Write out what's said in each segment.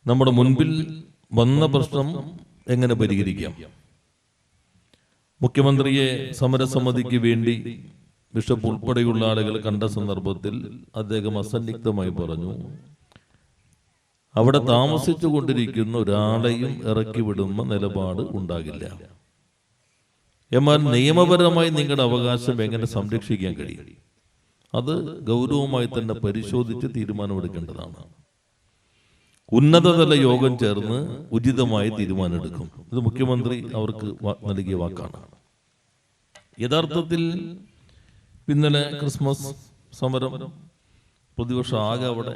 നമ്മുടെ മുൻപിൽ വന്ന പ്രശ്നം എങ്ങനെ പരിഹരിക്കാം? മുഖ്യമന്ത്രിയെ സമരസമിതിക്ക് വേണ്ടി ബിഷപ്പ് ഉൾപ്പെടെയുള്ള ആളുകൾ കണ്ട സന്ദർഭത്തിൽ അദ്ദേഹം അസന്നിഗ്ധമായി പറഞ്ഞു, അവിടെ താമസിച്ചു കൊണ്ടിരിക്കുന്ന ഒരാളെയും ഇറക്കി വിടുന്ന നിലപാട് ഉണ്ടാകില്ല. എന്നാൽ നിയമപരമായി നിങ്ങളുടെ അവകാശം എങ്ങനെ സംരക്ഷിക്കാൻ കഴിയും? അത് ഗൗരവമായി തന്നെ പരിശോധിച്ച് തീരുമാനമെടുക്കേണ്ടതാണ്. ഉന്നതതല യോഗം ചേർന്ന് ഉചിതമായ തീരുമാനമെടുക്കും. ഇത് മുഖ്യമന്ത്രി അവർക്ക് നൽകിയ വാക്കാണ്. യഥാർത്ഥത്തിൽ ഇന്നലെ ക്രിസ്മസ് സമരം പ്രതിപക്ഷം ആകെ അവിടെ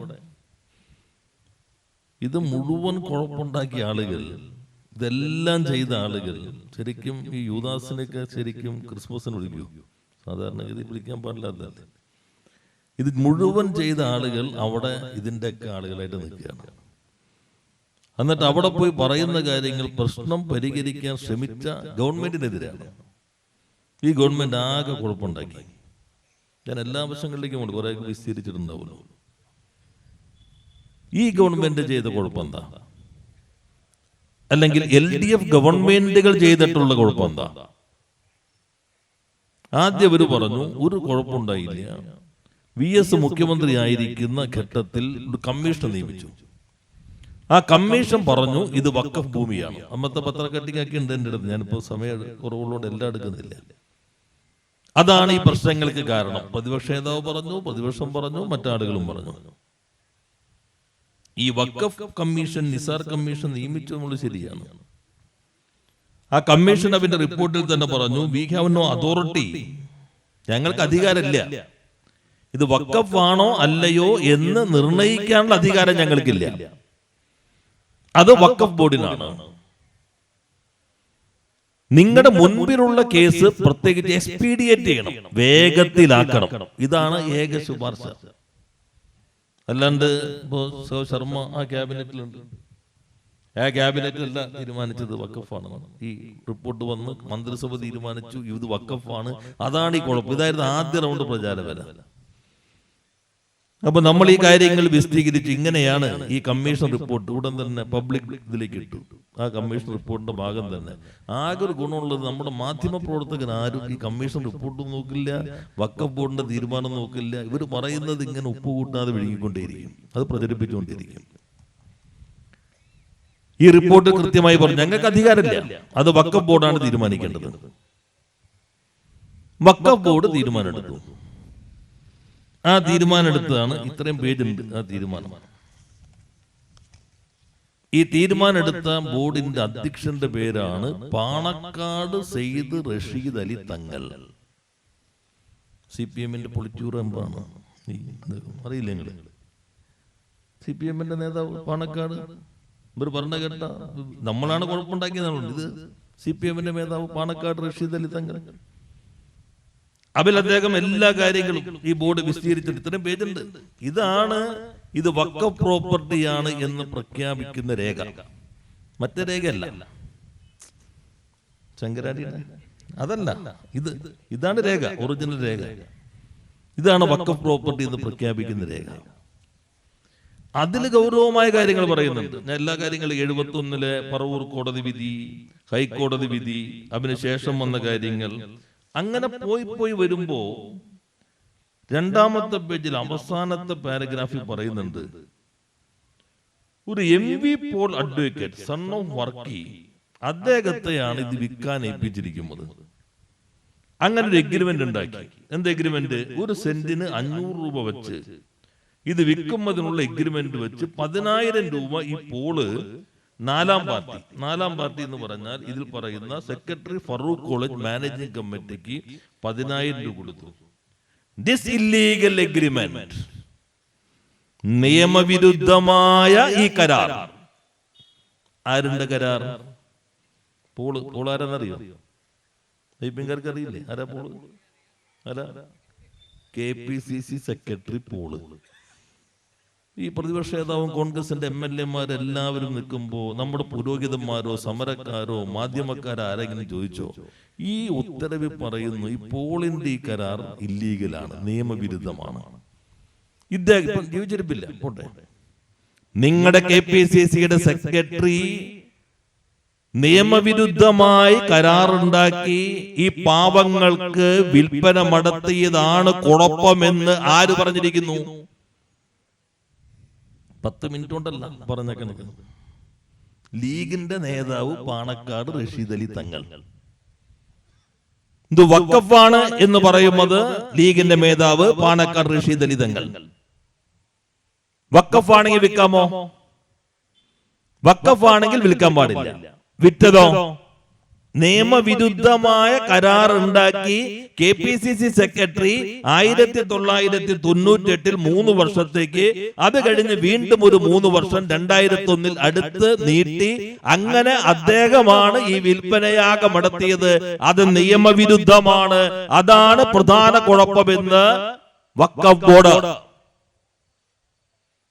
ഇത് മുഴുവൻ കുഴപ്പമുണ്ടാക്കിയ ആളുകൾ, ഇതെല്ലാം ചെയ്ത ആളുകൾ ശരിക്കും ഈ യൂദാസിനൊക്കെ ശരിക്കും ക്രിസ്മസിന് വിളിക്കൂ? സാധാരണഗതി വിളിക്കാൻ പാടില്ലാത്തതല്ലേ. ഇത് മുഴുവൻ ചെയ്ത ആളുകൾ അവിടെ ഇതിൻ്റെയൊക്കെ ആളുകളായിട്ട് നിൽക്കുകയാണ്. എന്നിട്ട് അവിടെ പോയി പറയുന്ന കാര്യങ്ങൾ പ്രശ്നം പരിഹരിക്കാൻ ശ്രമിച്ച ഗവൺമെന്റിനെതിരാണ്. ഈ ഗവൺമെന്റ് ആകെ കുഴപ്പമുണ്ടാക്കി. ഞാൻ എല്ലാ വശങ്ങളിലേക്കും കൊണ്ട് കുറെ വിസ്തരിച്ചിട്ടുണ്ടാവുമല്ലോ. ഈ ഗവൺമെന്റ് ചെയ്ത കുഴപ്പം എന്താ? അല്ലെങ്കിൽ LDF ഗവൺമെന്റുകൾ ചെയ്തിട്ടുള്ള കുഴപ്പം എന്താ? ആദ്യം അവർ പറഞ്ഞു ഒരു കുഴപ്പമുണ്ടായില്ല. VS മുഖ്യമന്ത്രി ആയിരിക്കുന്ന ഘട്ടത്തിൽ ഒരു കമ്മീഷൻ നിയമിച്ചു. ആ കമ്മീഷൻ പറഞ്ഞു ഇത് വഖഫ് ഭൂമിയാണ്. അന്നത്തെ പത്രക്കട്ടിങ്ങൊക്കെ ഉണ്ട് എൻ്റെ അടുത്ത്. ഞാനിപ്പോൾ സമയം കുറവുള്ളോട് എല്ലാം എടുക്കുന്നില്ല. അതാണ് ഈ പ്രശ്നങ്ങൾക്ക് കാരണം. പ്രതിപക്ഷ നേതാവ് പറഞ്ഞു, പ്രതിപക്ഷം പറഞ്ഞു, മറ്റാളുകളും പറഞ്ഞു. ഈ വഖഫ് കമ്മീഷൻ, നിസാർ കമ്മീഷൻ നിയമിച്ചു എന്നുള്ളത് ശരിയാണ്. ആ കമ്മീഷൻ അവന്റെ റിപ്പോർട്ടിൽ തന്നെ പറഞ്ഞു, വി ഹാവ് നോ അതോറിറ്റി, ഞങ്ങൾക്ക് അധികാരമില്ല. ഇത് വഖഫ് ആണോ അല്ലയോ എന്ന് നിർണയിക്കാനുള്ള അധികാരം ഞങ്ങൾക്കില്ല. അത് വഖഫ് ബോർഡിനാണ്. നിങ്ങളുടെ മുൻപിലുള്ള കേസ് പ്രത്യേകിച്ച് എക്സ്പീഡിയേറ്റ് ചെയ്യണം, വേഗത്തിലാക്കണം. ഇതാണ് ഏക ശുപാർശ. അല്ലാണ്ട് ഇപ്പോ ശർമ്മ ആ ക്യാബിനറ്റിലുണ്ട്. ആ ക്യാബിനറ്റിലല്ല തീരുമാനിച്ചത് വഖഫാണ്. ഈ റിപ്പോർട്ട് വന്ന് മന്ത്രിസഭ തീരുമാനിച്ചു ഇത് വഖഫാണ്. അതാണ് ഈ കുഴപ്പം. ഇതായിരുന്നു ആദ്യ റൗണ്ട് പ്രചാരവേല. അപ്പൊ നമ്മൾ ഈ കാര്യങ്ങൾ വിശദീകരിച്ച് ഇങ്ങനെയാണ് ഈ കമ്മീഷൻ റിപ്പോർട്ട് ഉടൻ തന്നെ പബ്ലിക് ഇതിലേക്ക് ഇട്ടു. ആ കമ്മീഷൻ റിപ്പോർട്ടിന്റെ ഭാഗം തന്നെ ആകെ ഒരു ഗുണമുള്ളത്, നമ്മുടെ മാധ്യമ പ്രവർത്തകൻ ആരും ഈ കമ്മീഷൻ റിപ്പോർട്ടും നോക്കില്ല, വഖഫ് ബോർഡിന്റെ തീരുമാനം നോക്കില്ല. ഇവർ പറയുന്നത് ഇങ്ങനെ ഉപ്പ് കൂട്ടാതെ വിഴുങ്ങിക്കൊണ്ടേയിരിക്കും, അത് പ്രചരിപ്പിച്ചുകൊണ്ടിരിക്കും. ഈ റിപ്പോർട്ട് കൃത്യമായി പറഞ്ഞു ഞങ്ങൾക്ക് അധികാരമില്ല, അത് വഖഫ് ബോർഡാണ് തീരുമാനിക്കേണ്ടത്. വഖഫ് ബോർഡ് തീരുമാനമെടുത്തു. ആ തീരുമാനം എടുത്തതാണ്, ഇത്രയും പേജുണ്ട് ആ തീരുമാനം. ഈ തീരുമാനം എടുത്ത ബോർഡിന്റെ അധ്യക്ഷന്റെ പേരാണ് പാണക്കാട് സെയ്ദ് റഷീദ് അലി തങ്ങൾ. CPM-ന്റെ പൊളിറ്റ് ബ്യൂറോ മെമ്പറാണ്. അറിയില്ല നിങ്ങൾ? CPM-ന്റെ നേതാവ് പാണക്കാട്. ഇവർ പറഞ്ഞ കേട്ട നമ്മളാണ് കുഴപ്പമുണ്ടാക്കിയതാണ്. ഇത് CPM-ന്റെ നേതാവ് പാണക്കാട് റഷീദ് അലി തങ്ങൾ. അതിൽ അദ്ദേഹം എല്ലാ കാര്യങ്ങളും ഈ ബോർഡ് വിശദീകരിച്ചിട്ട് ഇത്രയും പേജുണ്ട്. ഇതാണ് ഇത് വഖഫ് പ്രോപ്പർട്ടിയാണ് എന്ന് പ്രഖ്യാപിക്കുന്ന രേഖ. മറ്റേ രേഖയല്ല, ശങ്കരാചാര്യ അതല്ല, ഇതാണ് രേഖ, ഒറിജിനൽ രേഖ. ഇതാണ് വഖഫ് പ്രോപ്പർട്ടി എന്ന് പ്രഖ്യാപിക്കുന്ന രേഖ. അതിൽ ഗൗരവമായ കാര്യങ്ങൾ പറയുന്നുണ്ട്. ഞാൻ എല്ലാ കാര്യങ്ങളും 71-ലെ പറവൂർ കോടതി വിധി, ഹൈക്കോടതി വിധി, അതിനുശേഷം വന്ന കാര്യങ്ങൾ, അങ്ങനെ പോയി വരുമ്പോ രണ്ടാമത്തെ പേജിൽ അവസാനത്തെ പാരഗ്രാഫിൽ പറയുന്നുണ്ട്, ഒരു MV Paul advocate son of Varkey, അദ്ദേഹത്തെയാണ് ഇത് വിൽക്കാൻ ഏൽപ്പിച്ചിരിക്കുന്നത്. അങ്ങനെ ഒരു എഗ്രിമെന്റ് ഉണ്ടാക്കി. എന്ത് എഗ്രിമെന്റ്? ഒരു സെന്റിന് 500 രൂപ വെച്ച് ഇത് വിൽക്കുന്നതിനുള്ള എഗ്രിമെന്റ് വെച്ച് 10,000 രൂപ ഈ പോള് നാലാം പാർട്ടി എന്ന് പറഞ്ഞാൽ ഇതിൽ പറയുന്ന സെക്രട്ടറി ഫറൂഖ് കോളേജ് മാനേജിംഗ് കമ്മിറ്റിക്ക് 10,000 രൂപ കൊടുത്തു. ദിസ് ഇല്ലീഗൽ എഗ്രിമെന്റ്, നിയമവിരുദ്ധമായ ഈ കരാർ. ആരുടെ കരാർ? പോൾ ആരെന്നറിയോ? ഐപിക്കാർക്ക് അറിയില്ലേ ആരാ പോള്? KPCC secretary Paul. ഈ പ്രതിപക്ഷ നേതാവും കോൺഗ്രസിന്റെ MLA-മാരെല്ലാവരും നിൽക്കുമ്പോൾ നമ്മുടെ പുരോഹിതന്മാരോ സമരക്കാരോ മാധ്യമക്കാരോ ആരെങ്കിലും ചോദിച്ചോ? ഈ ഉത്തരവിൽ പറയുന്നു ഈ പോളിന്റെ ഈ കരാർ ഇല്ലീഗലാണ്, നിയമവിരുദ്ധമാണ്. ഇദ്ദേഹം ഇപ്പം ജീവിച്ചിരിപ്പില്ല, പോട്ടെ. നിങ്ങളുടെ KPCCയുടെ സെക്രട്ടറി നിയമവിരുദ്ധമായി കരാറുണ്ടാക്കി ഈ പാവങ്ങൾക്ക് വിൽപ്പന നടത്തിയതാണ് കുഴപ്പമെന്ന് ആര് പറഞ്ഞിരിക്കുന്നു? 10 മിനിറ്റ് കൊണ്ടല്ല പറഞ്ഞേക്കുന്നത്. ലീഗിന്റെ നേതാവ് പാണക്കാട് റഷീദ് അലി തങ്ങൾ. ഇത് വഖഫാണ് എന്ന് പറയുന്നത് ലീഗിന്റെ നേതാവ് പാണക്കാട് റഷീദ് അലി തങ്ങൾ. വഖഫാണെങ്കിൽ വിൽക്കാമോ? വഖഫാണെങ്കിൽ വിൽക്കാൻ പാടില്ല. വിറ്റതോ? നിയമവിരുദ്ധമായ കരാർ ഉണ്ടാക്കി KPCC സെക്രട്ടറി 1998 3 വർഷത്തേക്ക്, അത് കഴിഞ്ഞ് വീണ്ടും ഒരു 3 വർഷം 2001 അടുത്ത് നീട്ടി. അങ്ങനെ അദ്ദേഹമാണ് ഈ വിൽപ്പനയാഗം നടത്തിയത്. അത് നിയമവിരുദ്ധമാണ്. അതാണ് പ്രധാന കുഴപ്പമെന്ന് വഖഫ് ബോർഡ്.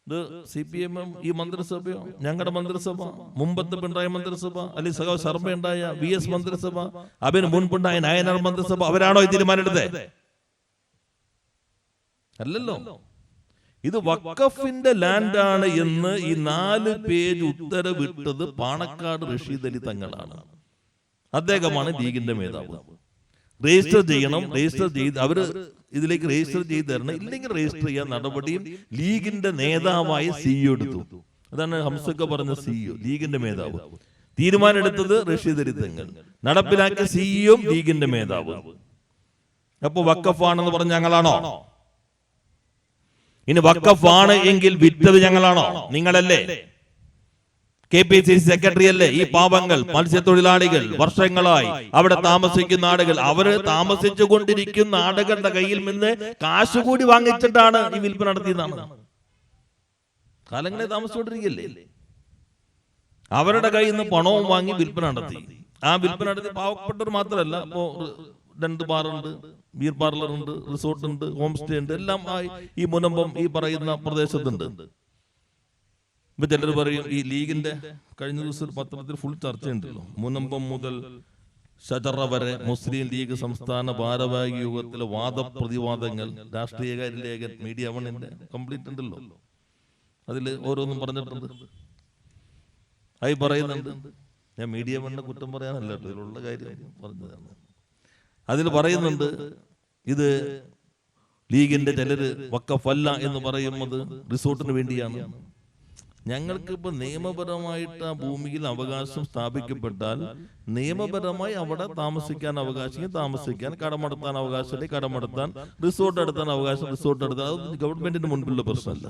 ഇത് CPM ഈ മന്ത്രിസഭയോ, ഞങ്ങളുടെ മന്ത്രിസഭ, മുമ്പത്തെ പിണറായി മന്ത്രിസഭ, അല്ലെങ്കിൽ സഖാവ് ശർമ്മ ഉണ്ടായ VS മന്ത്രിസഭ, അവന് മുൻപുണ്ടായ നായനാർ മന്ത്രിസഭ, അവരാണോ ഈ തീരുമാനമെടുത്തത്? അല്ലല്ലോ. ഇത് വഖഫിന്റെ ലാൻഡാണ് എന്ന് ഈ 4 പേജ് ഉത്തരവിട്ടത് പാണക്കാട് റഷീദ് അലി തങ്ങളാണ്. അദ്ദേഹമാണ് ലീഗിന്റെ നേതാവ്. രജിസ്റ്റർ ചെയ്യണം, രജിസ്റ്റർ ചെയ്ത് അവര് ഇതിലേക്ക് രജിസ്റ്റർ ചെയ്ത് തരണം, ഇല്ലെങ്കിൽ രജിസ്റ്റർ ചെയ്യാൻ നടപടിയും ലീഗിന്റെ നേതാവായ CEO എടുത്തു. അതാണ് ഹംസക്ക പറഞ്ഞ CEO, ലീഗിന്റെ നേതാവ്. തീരുമാനം എടുത്തത് റഷീദ് അലി തങ്ങൾ, നടപ്പിലാക്കിയ CEO ലീഗിന്റെ നേതാവ്. അപ്പൊ വഖഫാണെന്ന് പറഞ്ഞ ഞങ്ങളാണോ? ഇനി വഖഫാണ് എങ്കിൽ വിറ്റത് ഞങ്ങളാണോ? നിങ്ങളല്ലേ? KPCC സെക്രട്ടറി അല്ലേ? ഈ പാവങ്ങൾ, മത്സ്യത്തൊഴിലാളികൾ, വർഷങ്ങളായി അവിടെ താമസിക്കുന്ന ആളുകൾ, അവര് താമസിച്ചു കൊണ്ടിരിക്കുന്ന ആളുകളുടെ കയ്യിൽ നിന്ന് കാശ് കൂടി വാങ്ങിച്ചിട്ടാണ് ഈ വിൽപ്പന നടത്തിയതാണ്. കാലങ്ങളെ താമസിച്ചുകൊണ്ടിരിക്കല്ലേ? അവരുടെ കയ്യിൽ നിന്ന് പണവും വാങ്ങി വിൽപ്പന നടത്തി. ആ വിൽപ്പന നടത്തി പാവപ്പെട്ടവർ മാത്രമല്ല, ഇപ്പോ 2 ബാറുണ്ട്, ബീർ പാർലർ ഉണ്ട്, റിസോർട്ട് ഉണ്ട്, ഹോം സ്റ്റേ ഉണ്ട്, എല്ലാം ഈ മുനമ്പം ഈ പറയുന്ന പ്രദേശത്തുണ്ട്. ഇപ്പൊ ചിലർ പറയും ഈ ലീഗിന്റെ കഴിഞ്ഞ ദിവസം പത്രത്തിൽ ഫുൾ ചർച്ചയുണ്ടല്ലോ, മുനമ്പം മുതൽ ഷജറ വരെ മുസ്ലിം ലീഗ് സംസ്ഥാന ഭാരവാഹി യോഗത്തിലെ വാദപ്രതിവാദങ്ങൾ, രാഷ്ട്രീയകാര്യ ലേഖൻ മീഡിയ വണ്ണിന്റെ കംപ്ലീറ്റ് ഉണ്ടല്ലോ. അതിൽ ഓരോന്നും പറഞ്ഞിട്ടുണ്ട്, ആയി പറയുന്നുണ്ട്. ഞാൻ മീഡിയ വണ്ണിനെ കുറ്റം പറയാനല്ല, ഇതിലുള്ള കാര്യം പറഞ്ഞതാണ്. അതിൽ പറയുന്നുണ്ട് ഇത് ലീഗിന്റെ ചിലര് വഖഫല്ല എന്ന് പറയുന്നത് റിസോർട്ടിന് വേണ്ടിയാണ്. ഞങ്ങൾക്ക് ഇപ്പൊ നിയമപരമായിട്ട് ആ ഭൂമിയിൽ അവകാശം സ്ഥാപിക്കപ്പെട്ടാൽ നിയമപരമായി അവിടെ താമസിക്കാൻ അവകാശം, താമസിക്കാൻ, കടമെടുത്താൻ അവകാശം, കടമെടുത്താൻ, റിസോർട്ട് എടുത്താൻ അവകാശം, റിസോർട്ട് എടുത്താൽ അത് ഗവൺമെന്റിന്റെ മുൻപിലുള്ള പ്രശ്നമല്ല.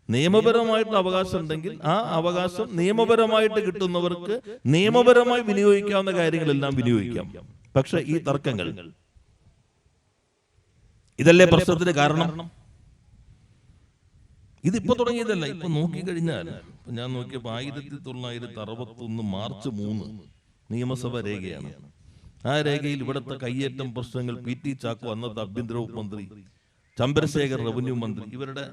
നിയമപരമായിട്ടുള്ള അവകാശം ഉണ്ടെങ്കിൽ ആ അവകാശം നിയമപരമായിട്ട് കിട്ടുന്നവർക്ക് നിയമപരമായി വിനിയോഗിക്കാവുന്ന കാര്യങ്ങളെല്ലാം വിനിയോഗിക്കാം. പക്ഷെ ഈ തർക്കങ്ങൾ, ഇതല്ലേ പ്രശ്നത്തിന് കാരണം? ഇതിപ്പോ തുടങ്ങിയതല്ല. ഇപ്പൊ നോക്കിക്കഴിഞ്ഞാൽ, ഞാൻ നോക്കിയപ്പോ 1961 മാർച്ച് 3 നിയമസഭ രേഖയാണ്. ആ രേഖയിൽ ഇവിടുത്തെ കയ്യേറ്റം പ്രശ്നങ്ങൾ PT ചാക്കോ, അന്നത്തെ ആഭ്യന്തര വകുപ്പ് മന്ത്രി, ചന്ദ്രശേഖർ റവന്യൂ മന്ത്രി, ഇവരുടെ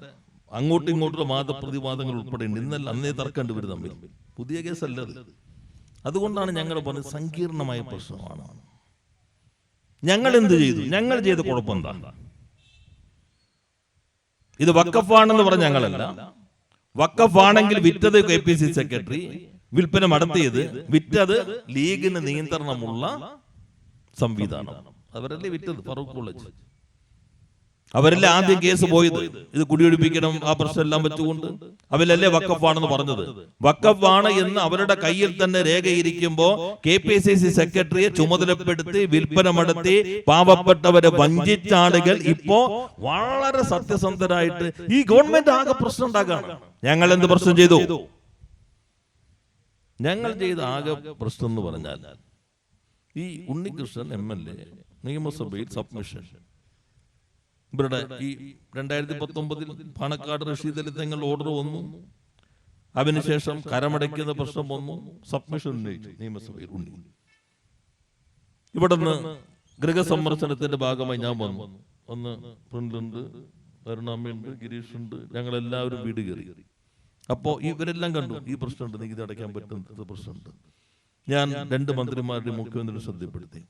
അങ്ങോട്ടും ഇങ്ങോട്ടുള്ള വാദപ്രതിവാദങ്ങൾ ഉൾപ്പെടെ ഉണ്ട്. ഇന്നല്ല അന്നേ തർക്കമുണ്ട് ഇവർ തമ്മിൽ. പുതിയ കേസല്ലത്. അതുകൊണ്ടാണ് ഞങ്ങൾ പറഞ്ഞത് സങ്കീർണമായ പ്രശ്നമാണ്. ഞങ്ങൾ എന്ത് ചെയ്തു? ഞങ്ങൾ ചെയ്ത കുഴപ്പം എന്താ? ഇത് വഖഫാണെന്ന് പറഞ്ഞ ഞങ്ങളല്ല. വഖഫാണെങ്കിൽ വിറ്റത് KPCC സെക്രട്ടറി, വിൽപ്പന നടത്തിയത്, വിറ്റത് ലീഗിന് നിയന്ത്രണമുള്ള സംവിധാനം. അവരല്ലേ വിറ്റത്? ഫറൂഖ് കോളേജ് അവരല്ലേ ആദ്യം കേസ് പോയത്. ഇത് കുടിയൊഴിപ്പിക്കണം, ആ പ്രശ്നം എല്ലാം വെച്ചുകൊണ്ട് അവരല്ലേ വഖഫാണെന്ന് പറഞ്ഞത്. വഖഫാണ് എന്ന് അവരുടെ കയ്യിൽ തന്നെ രേഖയിരിക്കുമ്പോ KPCC സെക്രട്ടറിയെ ചുമതലപ്പെടുത്തി വിൽപ്പന നടത്തി പാവപ്പെട്ടവരെ വഞ്ചിച്ച ആളുകൾ ഇപ്പോ വളരെ സത്യസന്ധരായിട്ട് ഈ ഗവൺമെന്റ് ആകെ പ്രശ്നം ഉണ്ടാക്കുകയാണ്. ഞങ്ങൾ എന്ത് പ്രശ്നം ചെയ്തു? ഞങ്ങൾ ചെയ്ത ആകെ പ്രശ്നം എന്ന് പറഞ്ഞാൽ ഈ ഉണ്ണികൃഷ്ണൻ MLA നിയമസഭയിൽ സബ്മിഷൻ, ഇവരുടെ ഈ 2019 പാണക്കാട് റഷീദ് അലി തങ്ങൾ ഓർഡർ വന്നു. അതിനുശേഷം കരമടയ്ക്കുന്ന പ്രശ്നം വന്നു. സബ്മിഷൻ ഉന്നയിച്ചു നിയമസഭയിൽ. ഉണ്ണി ഇവിടുന്ന് ഗൃഹസന്ദർശനത്തിന്റെ ഭാഗമായി ഞാൻ വന്നു. ഒന്ന് ഫ്രണ്ടിലുണ്ട്, കരുണാമ്മയുണ്ട്, ഗിരീഷുണ്ട്, ഞങ്ങളെല്ലാവരും വീട് കയറി. അപ്പോ ഇവരെല്ലാം കണ്ടു ഈ പ്രശ്നമുണ്ട്, നികുതി അടയ്ക്കാൻ പറ്റുന്ന പ്രശ്നമുണ്ട്. ഞാൻ 2 മന്ത്രിമാരുടെയും മുഖ്യമന്ത്രിയുടെ ശ്രദ്ധപ്പെടുത്തി.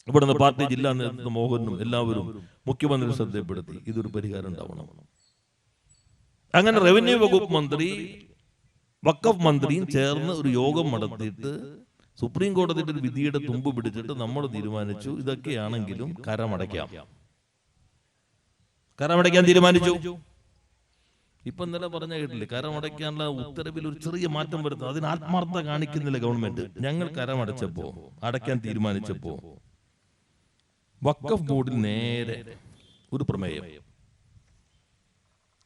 ഇവിടുന്ന് പാർട്ടി ജില്ലാ നേതൃത്വം മോഹനും എല്ലാവരും മുഖ്യമന്ത്രി ശ്രദ്ധപ്പെടുത്തി ഇതൊരു പരിഹാരം ഉണ്ടാവണം. അങ്ങനെ റവന്യൂ വകുപ്പ് മന്ത്രി വഖഫ് മന്ത്രിയും ചേർന്ന് ഒരു യോഗം നടത്തിയിട്ട് സുപ്രീം കോടതിയുടെ ഒരു വിധിയുടെ തുമ്പ് പിടിച്ചിട്ട് നമ്മൾ തീരുമാനിച്ചു ഇതൊക്കെയാണെങ്കിലും കരമടയ്ക്കാൻ തീരുമാനിച്ചു. ഇപ്പൊ ഇന്നലെ പറഞ്ഞ കേട്ടില്ലേ, കരമടയ്ക്കാനുള്ള ഉത്തരവിൽ ഒരു ചെറിയ മാറ്റം വരുത്തും. അതിന് ആത്മാർത്ഥത കാണിക്കുന്നില്ല ഗവൺമെന്റ്. ഞങ്ങൾ കരമടച്ചപ്പോ, അടയ്ക്കാൻ തീരുമാനിച്ചപ്പോ വഖഫ് ബോർഡിൽ നേരെ ഒരു പ്രമേയം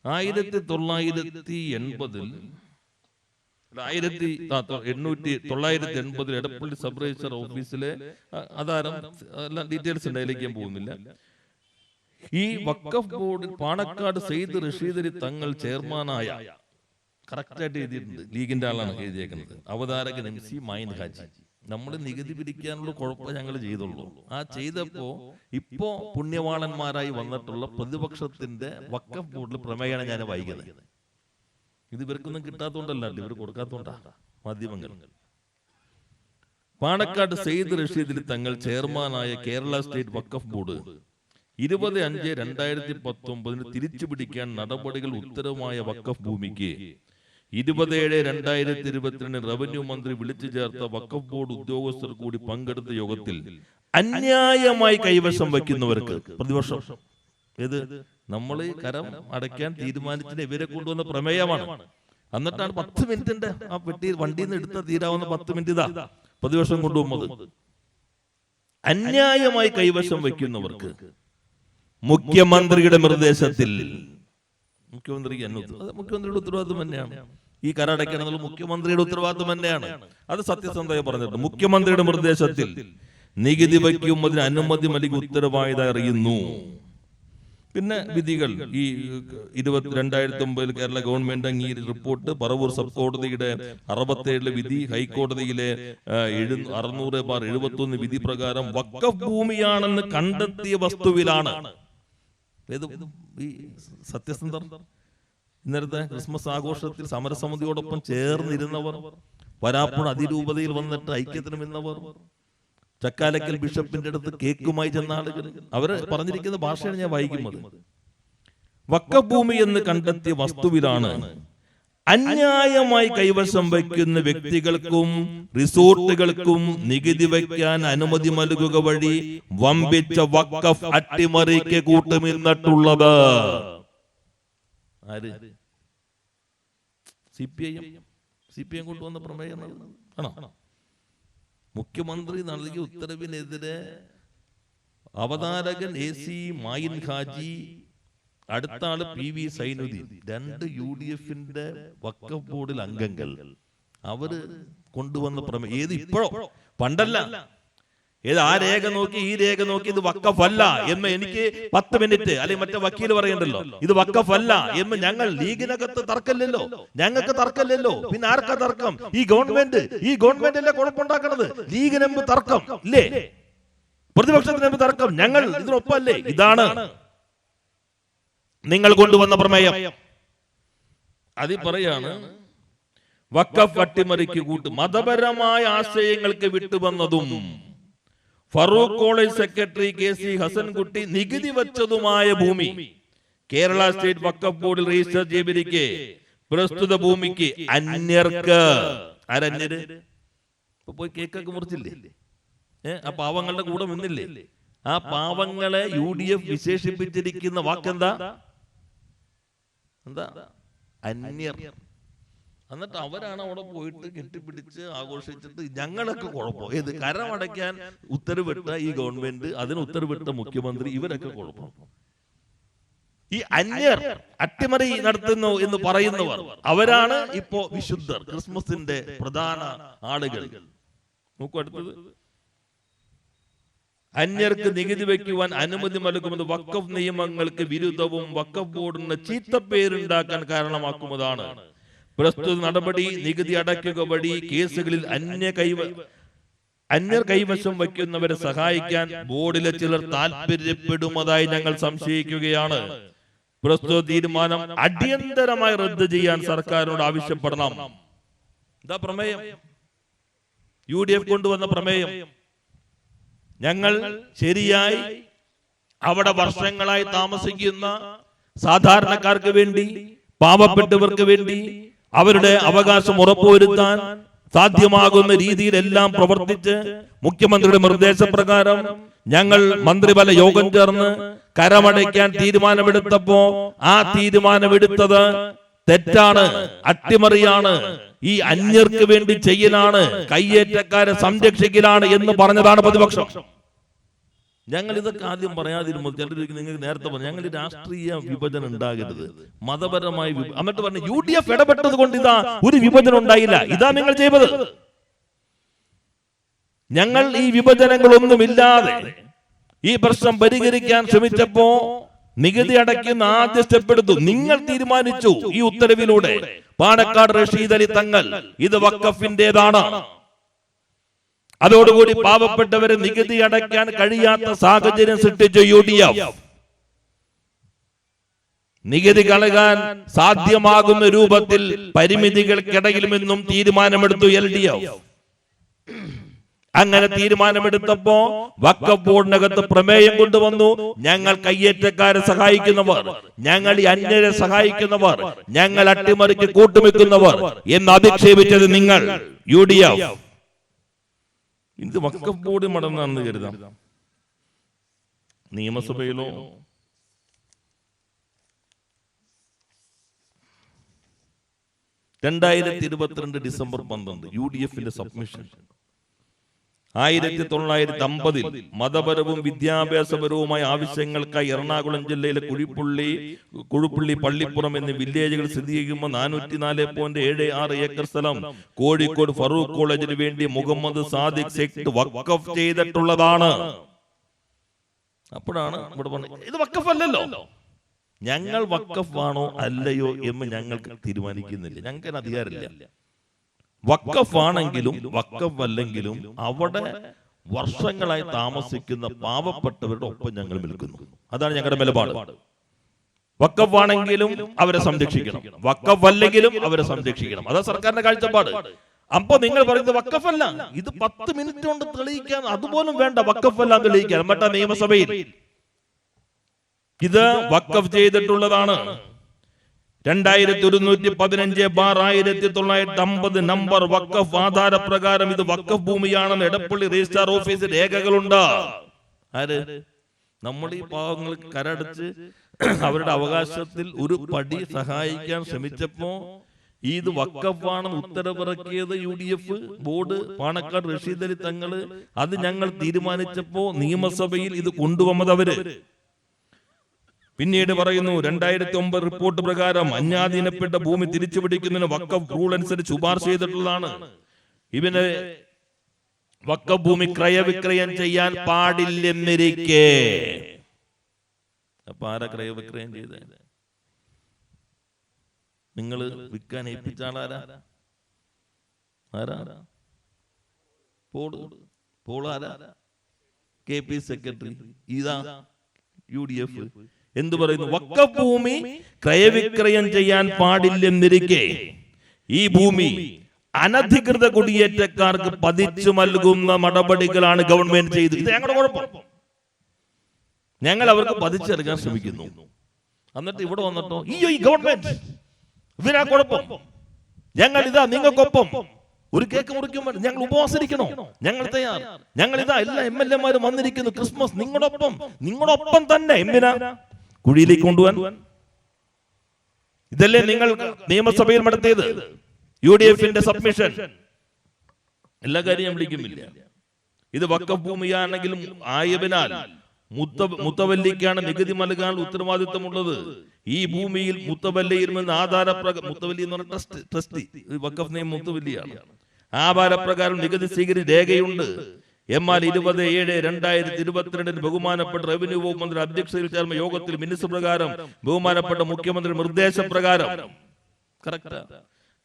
1980 എടപ്പള്ളി സബ് രജിസ്റ്റർ ഓഫീസിലെ ആധാരം എല്ലാം ഡീറ്റെയിൽസ് ഉണ്ടായിലേക്ക് പോകുന്നില്ല. ഈ വഖഫ് ബോർഡിൽ പാണക്കാട് സെയ്ദ് റഷീദ് അലി തങ്ങൾ ചെയർമാനായ, കറക്റ്റായിട്ട് എഴുതിയിട്ടുണ്ട്, ലീഗിന്റെ ആളാണ് എഴുതിയേക്കുന്നത്, അവതാരകൻ MC മായിൻ ഹാജി. നമ്മൾ നികുതി പിരിക്കാനുള്ള കുഴപ്പം ഞങ്ങൾ ചെയ്തുള്ളൂ. ആ ചെയ്തപ്പോ ഇപ്പോ പുണ്യവാളന്മാരായി വന്നിട്ടുള്ള പ്രതിപക്ഷത്തിന്റെ വഖഫ് ബോർഡിൽ പ്രമേയമാണ് ഞാൻ വായിക്കുന്നത്. ഇത് ഇവർക്കൊന്നും കിട്ടാത്തോണ്ടല്ല, ഇവർ കൊടുക്കാത്തോണ്ടാ മാധ്യമങ്ങൾ. പാണക്കാട് സെയ്ദ് റഷീദ് അലി തങ്ങൾ ചെയർമാനായ കേരള സ്റ്റേറ്റ് വഖഫ് ബോർഡ് 20/5/2019 തിരിച്ചുപിടിക്കാൻ നടപടികൾ ഉത്തരവുമായ വഖഫ് ഭൂമിക്ക് 27/2022 റവന്യൂ മന്ത്രി വിളിച്ചു ചേർത്ത വഖഫ് ബോർഡ് ഉദ്യോഗസ്ഥർ കൂടി പങ്കെടുത്ത യോഗത്തിൽ അന്യായമായി കൈവശം വയ്ക്കുന്നവർക്ക് പ്രതിവർഷം, ഏത് നമ്മൾ കരം അടയ്ക്കാൻ തീരുമാനിച്ചത് ഇവരെ കൊണ്ടുവന്ന പ്രമേയമാണ്. എന്നിട്ടാണ് 10 മിനിറ്റിന്റെ ആ പെട്ടി വണ്ടിയിൽ നിന്ന് എടുത്ത തീരാവുന്ന 10 മിനിറ്റ് ഇതാ പ്രതിവർഷം കൊണ്ടുപോകുന്നത്. അന്യായമായി കൈവശം വയ്ക്കുന്നവർക്ക് മുഖ്യമന്ത്രിയുടെ നിർദ്ദേശത്തിൽ, മുഖ്യമന്ത്രിയുടെ ഉത്തരവാദിത്വം തന്നെയാണ് ഈ കരടയ്ക്കണം എന്നുള്ള മുഖ്യമന്ത്രിയുടെ ഉത്തരവാദിത്വം തന്നെയാണ്. അത് സത്യസന്ധമായി പറഞ്ഞിട്ട് മുഖ്യമന്ത്രിയുടെ നിർദ്ദേശത്തിൽ നികുതി വയ്ക്കുന്നതിന് അനുമതി നൽകി ഉത്തരവായതായി അറിയുന്നു. പിന്നെ വിധികൾ ഈ 2009 കേരള ഗവൺമെന്റ് അംഗീകരിച്ച റിപ്പോർട്ട്, പറവൂർ സബ് കോടതിയുടെ 67 വിധി, ഹൈക്കോടതിയിലെ 600/71 വിധി പ്രകാരം വഖഫ് ഭൂമിയാണെന്ന് കണ്ടെത്തിയ വസ്തുവിലാണ്. ഈ സത്യസന്ധർ, ഇന്നലത്തെ ക്രിസ്മസ് ആഘോഷത്തിൽ സമരസമിതിയോടൊപ്പം ചേർന്നിരുന്നവർ, വരാപ്പുഴ അതിരൂപതയിൽ വന്നിട്ട് ഐക്യത്തിന് നിന്നവർ, ചക്കാലക്കൽ ബിഷപ്പിന്റെ അടുത്ത് കേക്കുമായി ചെന്ന ആളുകൾ, അവര് പറഞ്ഞിരിക്കുന്ന ഭാഷയാണ് ഞാൻ വായിക്കുന്നത്. വഖഫ് ഭൂമി എന്ന് കണ്ടെത്തിയ വസ്തുവിലാണ് അന്യായമായി കൈവശം വയ്ക്കുന്ന വ്യക്തികൾക്കും റിസോർട്ടുകൾക്കും നികുതി വയ്ക്കാൻ അനുമതി നൽകുക വഴി വമ്പിച്ച വഖഫ് അട്ടിമറിക്ക് കൂട്ടുനിന്നിട്ടുള്ളത്. ആര്? CPM കൊണ്ടുവന്ന പ്രമേയം ആണോ? മുഖ്യമന്ത്രി നൽകിയ ഉത്തരവിനെതിരെ അവതാരകൻ AC മായിൻ ഹാജി, അടുത്ത ആള് PV സൈനുദ്ദീൻ, 2 UDFന്റെ വഖഫ് ബോർഡിൽ അംഗങ്ങൾ, അവര് കൊണ്ടുവന്ന പ്രമേയം. ഏത് ഇപ്പോഴോ, പണ്ടല്ല. ഏത് ആ രേഖ നോക്കി ഈ രേഖ നോക്കി ഇത് വഖഫ് അല്ല എന്ന് എനിക്ക് 10 മിനിറ്റ് അല്ലെങ്കിൽ മറ്റേ വക്കീൽ പറയണ്ടല്ലോ ഇത് വഖഫ് അല്ല എന്ന്. ഞങ്ങൾ ലീഗിനകത്ത് തർക്കമില്ലല്ലോ, ഞങ്ങൾക്ക് തർക്കമില്ലല്ലോ, പിന്നെ ആർക്കാ തർക്കം? ഈ ഗവൺമെന്റ് അല്ലേ കുഴപ്പമുണ്ടാക്കണത്. ലീഗിനെമ്പ് തർക്കം ഇല്ലേ, പ്രതിപക്ഷത്തിനെമ്പ് തർക്കം, ഞങ്ങൾ ഇതിനൊപ്പല്ലേ. ഇതാണ് നിങ്ങൾ കൊണ്ടുവന്ന പ്രമേയം. അതിൽ പറയാണ് വഖഫ് അട്ടിമറിക്ക് കൂട്ട് മതപരമായ ആശയങ്ങൾക്ക് വിട്ടുവന്നതും Farook college secretary KC Hasankutty നികുതി വച്ചതുമായ ഭൂമി കേരള സ്റ്റേറ്റ് വഖഫ് ബോർഡിൽ രജിസ്റ്റർ ചെയ്തിരിക്കെ പ്രസ്തുത ഭൂമിക്ക് അന്യർക്ക്, ആരന്യര്? പോയി കേക്കൊക്കെ മുറിച്ചില്ലേ? ആ പാവങ്ങളുടെ കൂടെ നിന്നില്ലേ? ആ പാവങ്ങളെ UDF വിശേഷിപ്പിച്ചിരിക്കുന്ന വാക്കെന്താ? അന്യർ. എന്നിട്ട് അവരാണ് അവിടെ പോയിട്ട് കെട്ടിപ്പിടിച്ച് ആഘോഷിച്ചിട്ട് ഞങ്ങളൊക്കെ കുഴപ്പം. ഏത് കരമടയ്ക്കാൻ ഉത്തരവിട്ട ഈ ഗവൺമെന്റ്, അതിന് ഉത്തരവിട്ട മുഖ്യമന്ത്രി, ഇവരൊക്കെ കുഴപ്പം. ഈ അന്യർ, അട്ടിമറി നടത്തുന്നു എന്ന് പറയുന്നവർ, അവരാണ് ഇപ്പോ വിശുദ്ധർ, ക്രിസ്മസിന്റെ പ്രധാന ആളുകൾ. നോക്കൂ അടുത്തത്. അന്യർക്ക് നികുതി വയ്ക്കുവാൻ അനുമതി നൽകുന്നത് വഖഫ് നിയമങ്ങൾക്ക് വിരുദ്ധവും വഖഫ് ബോർഡിന് ചീത്തപ്പേരുണ്ടാക്കാൻ കാരണമാക്കുന്നതാണ്. പ്രസ്തുത നടപടി നികുതി അടയ്ക്കുക വഴി കേസുകളിൽ അന്യർ കൈവശം വയ്ക്കുന്നവരെ സഹായിക്കാൻ ബോർഡിലെ ചിലർ താല്പര്യപ്പെടുന്നതായി ഞങ്ങൾ സംശയിക്കുകയാണ്. പ്രസ്തുത തീരുമാനം അടിയന്തരമായി റദ്ദ് ചെയ്യാൻ സർക്കാരിനോട് ആവശ്യപ്പെടണം. ഇതാ പ്രമേയം, UDF കൊണ്ടുവന്ന പ്രമേയം. ഞങ്ങൾ ശരിയായി അവിടെ വർഷങ്ങളായി താമസിക്കുന്ന സാധാരണക്കാർക്ക് വേണ്ടി, പാവപ്പെട്ടവർക്ക് വേണ്ടി, അവരുടെ അവകാശം ഉറപ്പുവരുത്താൻ സാധ്യമാകുന്ന രീതിയിലെല്ലാം പ്രവർത്തിച്ച് മുഖ്യമന്ത്രിയുടെ നിർദ്ദേശപ്രകാരം ഞങ്ങൾ മന്ത്രിതല യോഗം ചേർന്ന് കരമടയ്ക്കാൻ തീരുമാനമെടുത്തപ്പോ ആ തീരുമാനമെടുത്തത് തെറ്റാണ്, അട്ടിമറിയാണ്, ഈ അന്യർക്ക് വേണ്ടി ചെയ്യലാണ്, കയ്യേറ്റക്കാരെ സംരക്ഷിക്കലാണ് എന്ന് പറഞ്ഞതാണ് പ്രതിപക്ഷം. ഞങ്ങൾ ഇതൊക്കെ ആദ്യം പറയാതിരുമ്പോൾ ചിലർ നിങ്ങൾക്ക് നേരത്തെ പറഞ്ഞു ഞങ്ങൾ രാഷ്ട്രീയ വിഭജനം ഉണ്ടാകരുത്, മതപരമായ എന്നിട്ട് പറഞ്ഞു UDF ഇടപെട്ടത് കൊണ്ട് ഇതാ ഒരു വിഭജനം ഉണ്ടായില്ല. ഇതാ നിങ്ങൾ ചെയ്തത്. ഞങ്ങൾ ഈ വിഭജനങ്ങളൊന്നുമില്ലാതെ ഈ പ്രശ്നം പരിഹരിക്കാൻ ശ്രമിച്ചപ്പോ നികുതി അടയ്ക്കുന്ന ആദ്യ സ്റ്റെപ്പ് എടുത്തു. നിങ്ങൾ തീരുമാനിച്ചു ഈ ഉത്തരവിലൂടെ പാണക്കാട് റഷീദ് അലി തങ്ങൾ ഇത് വഖഫിന്റേതാണ്. അതോടുകൂടി പാവപ്പെട്ടവരെ നികുതി അടയ്ക്കാൻ കഴിയാത്ത സാഹചര്യം സൃഷ്ടിച്ചു UDF. നികുതി കളയാൻ സാധ്യമാകുന്ന രൂപത്തിൽ പരിമിതികൾക്കിടയിലുമെന്നും തീരുമാനമെടുത്തു LDF. അങ്ങനെ തീരുമാനമെടുത്തപ്പോ വഖഫ് ബോർഡിനകത്ത് പ്രമേയം കൊണ്ടുവന്നു. ഞങ്ങൾ കയ്യേറ്റക്കാരെ സഹായിക്കുന്നവർ, ഞങ്ങൾ ഈ അന്യരെ സഹായിക്കുന്നവർ, ഞങ്ങൾ അട്ടിമറിക്ക് കൂട്ടുവെക്കുന്നവർ എന്ന് അധിക്ഷേപിച്ചത് നിങ്ങൾ UDF. ഇത് വഖഫ് ബോർഡ് മടങ്ങാണെന്ന് കരുതാം. നിയമസഭയിലോ ഡിസംബർ 12 UDFന്റെ സബ്മിഷൻ 1950 മതപരവും വിദ്യാഭ്യാസപരവുമായ ആവശ്യങ്ങൾക്കായി എറണാകുളം ജില്ലയിലെ കുഴുപ്പള്ളി പള്ളിപ്പുറം എന്നീ വില്ലേജുകൾ സ്ഥിതി ചെയ്യുമ്പോൾ 404.76 ഏക്കർ സ്ഥലം കോഴിക്കോട് ഫറൂഖ് കോളേജിന് വേണ്ടി മുഹമ്മദ് സാദിഖ് സെക്ട് വഖഫ് ചെയ്തിട്ടുള്ളതാണ്. അപ്പോഴാണ് ഇവിടെ പറഞ്ഞത് ഇത് വഖഫ് അല്ലല്ലോ. ഞങ്ങൾ വഖഫ് ആണോ അല്ലയോ എന്ന് ഞങ്ങൾക്ക് തീരുമാനിക്കുന്നില്ല, ഞങ്ങൾക്ക് അധികാരമില്ല. വഖഫ് ആണെങ്കിലും വഖഫ് അല്ലെങ്കിലും അവിടെ വർഷങ്ങളായി താമസിക്കുന്ന പാവപ്പെട്ടവരുടെ ഒപ്പം ഞങ്ങൾ നിൽക്കുന്നു. അതാണ് ഞങ്ങളുടെ നിലപാട്. വഖഫ് ആണെങ്കിലും അവരെ സംരക്ഷിക്കണം, വഖഫ് അല്ലെങ്കിലും അവരെ സംരക്ഷിക്കണം. അതാ സർക്കാരിന്റെ കാഴ്ചപ്പാട്. അപ്പൊ നിങ്ങൾ പറയുന്നത് വഖഫ് അല്ല, ഇത് 10 മിനിറ്റ് കൊണ്ട് തെളിയിക്കാൻ അതുപോലും വേണ്ട, വഖഫ് അല്ല തെളിയിക്കാൻ. മറ്റേ നിയമസഭയിൽ ഇത് വഖഫ് ചെയ്തിട്ടുള്ളതാണ്. 2115/1950 നമ്പർ വഖഫ് ആധാരപ്രകാരം ഇത് വഖഫ് ഭൂമിയാണെന്ന് എടപ്പള്ളി രജിസ്ട്രാർ ഓഫീസിൽ രേഖകളുണ്ട്. ആര്? നമ്മൾ ഈ പാവങ്ങൾ കരടച്ച് അവരുടെ അവകാശത്തിൽ ഒരു പടി സഹായിക്കാൻ ശ്രമിച്ചപ്പോ ഇത് വഖഫാണെന്ന് ഉത്തരവിറക്കിയത് UDF ബോർഡ്, പാണക്കാട് റഷീദ് അലി തങ്ങള്. അത് ഞങ്ങൾ തീരുമാനിച്ചപ്പോ നിയമസഭയിൽ ഇത് കൊണ്ടുവന്നത് അവര്. പിന്നീട് പറയുന്നു 2009 റിപ്പോർട്ട് പ്രകാരം അന്യാധീനപ്പെട്ട ഭൂമി തിരിച്ചുപിടിക്കുന്നതിന് വഖഫ് റൂൾ അനുസരിച്ച് ശുപാർശ ചെയ്തിട്ടുള്ളതാണ്. ഇവന് വഖഫ് ഭൂമി ക്രയവിക്രയം ചെയ്യാൻ പാടില്ലെന്നിരിക്കെ അപ്പൊ ആരാ ക്രയവിക്രയം ചെയ്തത്? നിങ്ങൾ വിൽക്കാൻ ഏൽപ്പിച്ച ആളാരാ? പോളാരാ? KP secretary. ഇതാ UDF എന്തു പറയുന്നു? വഖഫ് ഭൂമി ക്രയവിക്രയം ചെയ്യാൻ പാടില്ലെന്നിരിക്കെ ഈ ഭൂമി അനധികൃത കുടിയേറ്റക്കാർക്ക് പതിച്ചു നൽകുന്ന നടപടികളാണ് ഗവൺമെന്റ് ചെയ്തത്. ഇത് ഞങ്ങളുടെ കുഴപ്പം. ഞങ്ങൾ അവർക്ക് പതിച്ചെടുക്കാൻ ശ്രമിക്കുന്നു. എന്നിട്ട് ഇവിടെ വന്നിട്ടോ ഈ ഗവൺമെന്റ് ഇതിനാ കുഴപ്പം, ഞങ്ങൾ ഇതാ നിങ്ങൾക്കൊപ്പം. ഒരു കേക്ക് മുറിക്കുമ്പോൾ ഞങ്ങൾ ഉപവാസിക്കണോ? ഞങ്ങൾ തയ്യാർ. ഞങ്ങൾ ഇതാ എല്ലാ MLA മാരും വന്നിരിക്കുന്നു, ക്രിസ്മസ് നിങ്ങളോടൊപ്പം തന്നെ. എന്തിനാ? കുഴിയിലേക്ക് കൊണ്ടുപോകാൻ. ഇതല്ലേ നിങ്ങൾ നിയമസഭയിൽ നടത്തിയത്? UDFന്റെ സബ്മിഷൻ. എല്ലാ കാര്യം വിളിക്കുന്നില്ല. ഇത് വഖഫ് ഭൂമിയാണെങ്കിലും ആയതിനാൽ മുത്തവല്ലിക്കാണ് നികുതി നൽകാൻ ഉത്തരവാദിത്തമുള്ളത്. ഈ ഭൂമിയിൽ മുത്തവല്ലിയിൽ നിന്ന് ആധാരപ്രകാരം, മുത്തവല്ലി എന്ന് പറഞ്ഞ ട്രസ്റ്റി, വഖഫ് നിയമം മുത്തവല്ലിയാണ്, ആധാരപ്രകാരം നികുതി സ്വീകരിച്ച രേഖയുണ്ട്. എന്നാൽ 27/2022 ബഹുമാനപ്പെട്ട റവന്യൂ വകുപ്പ് മന്ത്രി അധ്യക്ഷതയിൽ ചേർന്ന യോഗത്തിൽ മിനിറ്റ്സ് പ്രകാരം ബഹുമാനപ്പെട്ട മുഖ്യമന്ത്രി നിർദ്ദേശപ്രകാരം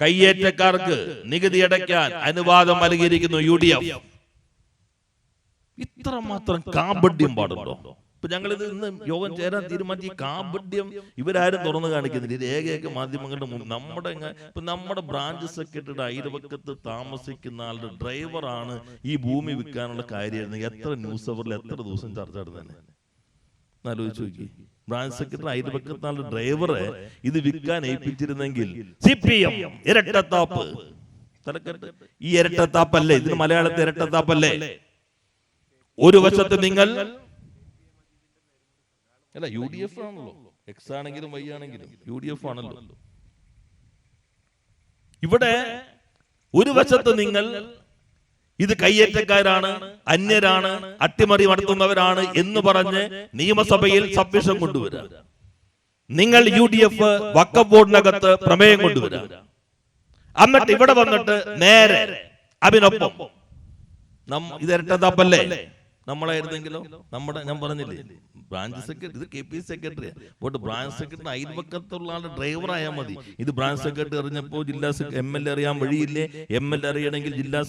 കയ്യേറ്റക്കാർക്ക് നികുതി അടയ്ക്കാൻ അനുവാദം നൽകിയിരിക്കുന്നു UDF. ഇത്ര മാത്രം കാപഢ്യം പാടുണ്ടോ? ഇപ്പൊ ഞങ്ങൾ ഇത് ഇന്ന് യോഗം ചേരാൻ തീരുമാനിച്ച ഈ കാപഢ്യം ഇവരാരും തുറന്നു കാണിക്കുന്നില്ല. രേഖയൊക്കെ മാധ്യമങ്ങളുടെ നമ്മുടെ ബ്രാഞ്ച് സെക്രട്ടറിയുടെ അയൽവക്കത്ത് താമസിക്കുന്ന ആളുടെ ഡ്രൈവറാണ് ഈ ഭൂമി വിൽക്കാനുള്ള കാര്യമായിരുന്നു. എത്ര ന്യൂസ് അവറിൽ എത്ര ദിവസം ചർച്ച നടന്നതന്നെ. ആലോചിച്ച് നോക്കി. ബ്രാഞ്ച് സെക്രട്ടറി അയൽപക്കത്താണ് ഡ്രൈവറെ ഇത് വിൽക്കാൻ ഏൽപ്പിച്ചിരുന്നെങ്കിൽ CPM ഇരട്ടത്താപ്പ്. ഈ ഇരട്ടത്താപ്പല്ലേ ഇതിന് മലയാളത്തിൽ ഇരട്ടത്താപ്പല്ലേ? ഒരു വശത്ത് നിങ്ങൾ അല്ല UDF ആണല്ലോ, X ആണെങ്കിലും Y ആണെങ്കിലും UDF ആണല്ലോ. ഇവിടെ ഒരു വശത്ത് നിങ്ങൾ ഇത് കയ്യേറ്റക്കാരാണ്, അന്യരാണ്, അട്ടിമറി നടത്തുന്നവരാണ് എന്ന് പറഞ്ഞ് നിയമസഭയിൽ സബ്മിഷൻ കൊണ്ടുവരാം. നിങ്ങൾ UDF വഖഫ് ബോർഡിനകത്ത് പ്രമേയം കൊണ്ടുവരാം. എന്നിട്ട് ഇവിടെ വന്നിട്ട് നേരെ അതിനൊപ്പം ഇത് ഇരട്ടത്താപ്പല്ലേ? നമ്മളായിരുന്നെങ്കിലോ ഞാൻ പറഞ്ഞില്ലേ ബ്രാഞ്ച് സെക്രട്ടറി, ഇത് KPC സെക്രട്ടറി പോട്ട് ബ്രാഞ്ച് സെക്രട്ടറി അയൽപക്കത്തുള്ള ആളുടെ ഡ്രൈവർ ആയാൽ മതി. ഇത് ബ്രാഞ്ച് സെക്രട്ടറി അറിഞ്ഞപ്പോൾ MLA അറിയാൻ വഴിയില്ലേ? MLA അറിയണമെങ്കിൽ ജില്ലാ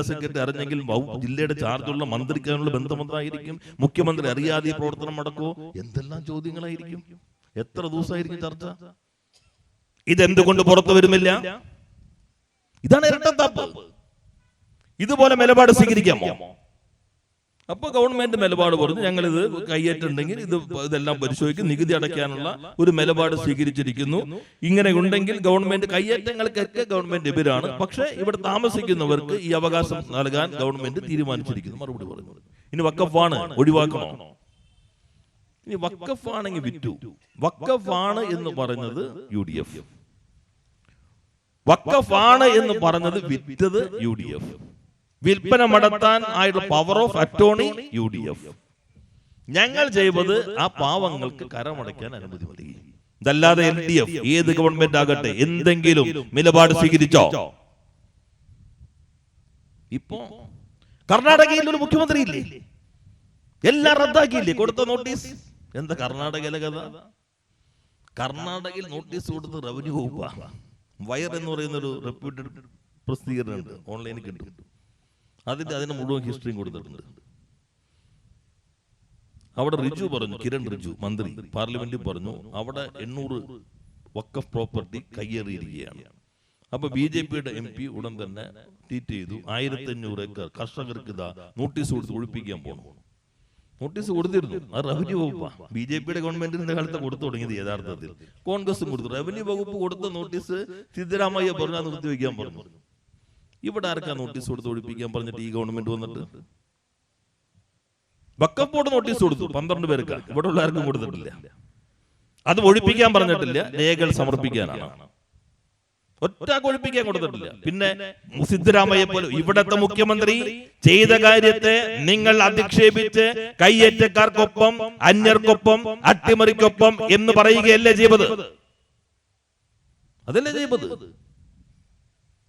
സെക്രട്ടറി അറിഞ്ഞെങ്കിൽ ജില്ലയുടെ ചാർജുള്ള മന്ത്രിക്കാനുള്ള ബന്ധമെന്തായിരിക്കും? മുഖ്യമന്ത്രി അറിയാതെ ഈ പ്രവർത്തനം നടക്കുമോ? എന്തെല്ലാം ചോദ്യങ്ങളായിരിക്കും? എത്ര ദിവസമായിരിക്കും ചർച്ച? ഇതെന്തുകൊണ്ട് പുറത്തു വരുന്നില്ല? ഇതാണ് ഇരട്ടത്താപ്പ്. ഇതുപോലെ നിലപാട് സ്വീകരിക്കാമോ? അപ്പൊ ഗവൺമെന്റ് നിലപാട് പറഞ്ഞു ഞങ്ങൾ ഇത് കയ്യേറ്റുണ്ടെങ്കിൽ ഇതെല്ലാം പരിശോധിക്കും, നികുതി അടയ്ക്കാനുള്ള ഒരു നിലപാട് സ്വീകരിച്ചിരിക്കുന്നു. ഇങ്ങനെ ഉണ്ടെങ്കിൽ ഗവൺമെന്റ് കയ്യേറ്റങ്ങൾക്കൊക്കെ ഗവൺമെന്റ് എതിരാണ്, പക്ഷെ ഇവിടെ താമസിക്കുന്നവർക്ക് ഈ അവകാശം നൽകാൻ ഗവൺമെന്റ് തീരുമാനിച്ചിരിക്കുന്നു. മറുപടി പറഞ്ഞു. ഇനി വഖഫാണ് ഒഴിവാക്കണോ? ഇനി വഖഫാണെങ്കിൽ വിറ്റു. വഖഫാണ് എന്ന് പറഞ്ഞത് UDF, വഖഫാണ് എന്ന് പറഞ്ഞത് വിറ്റത് UDF. വിൽപ്പന നടത്താൻ ആയിട്ടുള്ള പവർ ഓഫ് അറ്റോർണി UDF. ഞങ്ങൾ ചെയ്തത് ആ പാവങ്ങൾക്ക് കരമടയ്ക്കാൻ അനുമതി നൽകി. ഇതല്ലാതെ LDF ഏത് ഗവൺമെന്റ് ആകട്ടെ എന്തെങ്കിലും നിലപാട് സ്വീകരിച്ചോ? ഇപ്പോ കർണാടകയിൽ ഒരു മുഖ്യമന്ത്രി ഇല്ലേ? എല്ലാം റദ്ദാക്കിയില്ലേ? കൊടുത്ത നോട്ടീസ് എന്താ കർണാടകയിലെ കഥ? കർണാടകയിൽ നോട്ടീസ് കൊടുത്ത് റവന്യൂ വകുപ്പാ. വയർ എന്ന് പറയുന്ന ഒരു റെപ്യൂട്ടഡ് പ്രസിദ്ധീകരണമുണ്ട്, ഓൺലൈനിൽ കിട്ടും. അതിന് മുഴുവൻ ഹിസ്റ്ററിയും കൊടുത്തിട്ടുണ്ട്. അവിടെ റിജു പറഞ്ഞു, കിരൺ റിജു മന്ത്രി പാർലമെന്റിൽ പറഞ്ഞു അവിടെ 800 വഖഫ് പ്രോപ്പർട്ടി കയ്യേറിയിരിക്കുകയാണ്. അപ്പൊ BJPയുടെ MP ഉടൻ തന്നെ ട്വീറ്റ് ചെയ്തു 1500 ഏക്കർ കർഷകർക്ക് ഇതാ നോട്ടീസ് കൊടുത്ത് ഒഴിപ്പിക്കാൻ പോകണം. നോട്ടീസ് കൊടുത്തിരുന്നു, അത് റവന്യൂ വകുപ്പാ. BJPയുടെ ഗവൺമെന്റിന്റെ കാലത്ത് കൊടുത്തു തുടങ്ങിയത് യഥാർത്ഥത്തിൽ കോൺഗ്രസും കൊടുത്തു. റവന്യൂ വകുപ്പ് കൊടുത്ത നോട്ടീസ് സിദ്ധരാമയ്യ പറഞ്ഞു അത് നിർത്തിവെക്കാൻ പറഞ്ഞു. ഇവിടെ ആർക്കാ നോട്ടീസ് കൊടുത്ത് ഒഴിപ്പിക്കാൻ പറഞ്ഞിട്ട് ഈ ഗവൺമെന്റ് വന്നിട്ട്? വഖഫ് ബോർഡ് നോട്ടീസ് കൊടുത്തു 12 പേർക്ക്, ഇവിടെ ഉള്ള ആർക്കും കൊടുത്തിട്ടില്ല. അത് ഒഴിപ്പിക്കാൻ പറഞ്ഞിട്ടില്ല, രേഖകൾ സമർപ്പിക്കാനാണ്. ഒറ്റ ഒഴിപ്പിക്കാൻ കൊടുത്തിട്ടില്ല. പിന്നെ സിദ്ധരാമയ്യ പോലെ ഇവിടത്തെ മുഖ്യമന്ത്രി ചെയ്ത കാര്യത്തെ നിങ്ങൾ അധിക്ഷേപിച്ച് കയ്യേറ്റക്കാർക്കൊപ്പം, അന്യർക്കൊപ്പം, അട്ടിമറിക്കൊപ്പം എന്ന് പറയുകയല്ലേ ചെയ്തത്? അതല്ലേ ചെയ്തത്?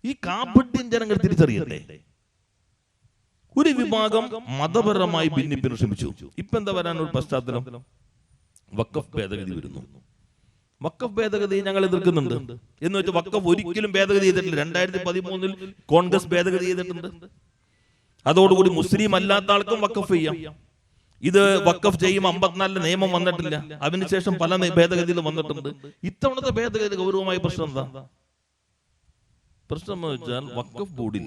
ഈ കാപട്യം ജനങ്ങൾ തിരിച്ചറിയട്ടെ. ഒരു വിഭാഗം മതപരമായി ഭിന്നിപ്പിന് ശ്രമിച്ചു. ഇപ്പൊ എന്താ വരാനൊരു പശ്ചാത്തലം? വഖഫ് ഭേദഗതി വരുന്നു. വഖഫ് ഭേദഗതി ഞങ്ങൾ എതിർക്കുന്നുണ്ട് എന്ന് വെച്ചാൽ വഖഫ് ഒരിക്കലും ഭേദഗതി ചെയ്തിട്ടില്ല. 2013 കോൺഗ്രസ് ഭേദഗതി ചെയ്തിട്ടുണ്ട്. അതോടുകൂടി മുസ്ലിം അല്ലാത്ത ആൾക്കും വഖഫ് ചെയ്യാം. ഇത് വഖഫ് ചെയ്യുമ്പോൾ 54 നിയമം വന്നിട്ടില്ല. അതിനുശേഷം പല ഭേദഗതികളും വന്നിട്ടുണ്ട്. ഇത്തവണത്തെ ഭേദഗതി ഗൗരവമായ പ്രശ്നം എന്താ? പ്രശ്നം എന്ന് വെച്ചാൽ വഖഫ് ബോർഡിൽ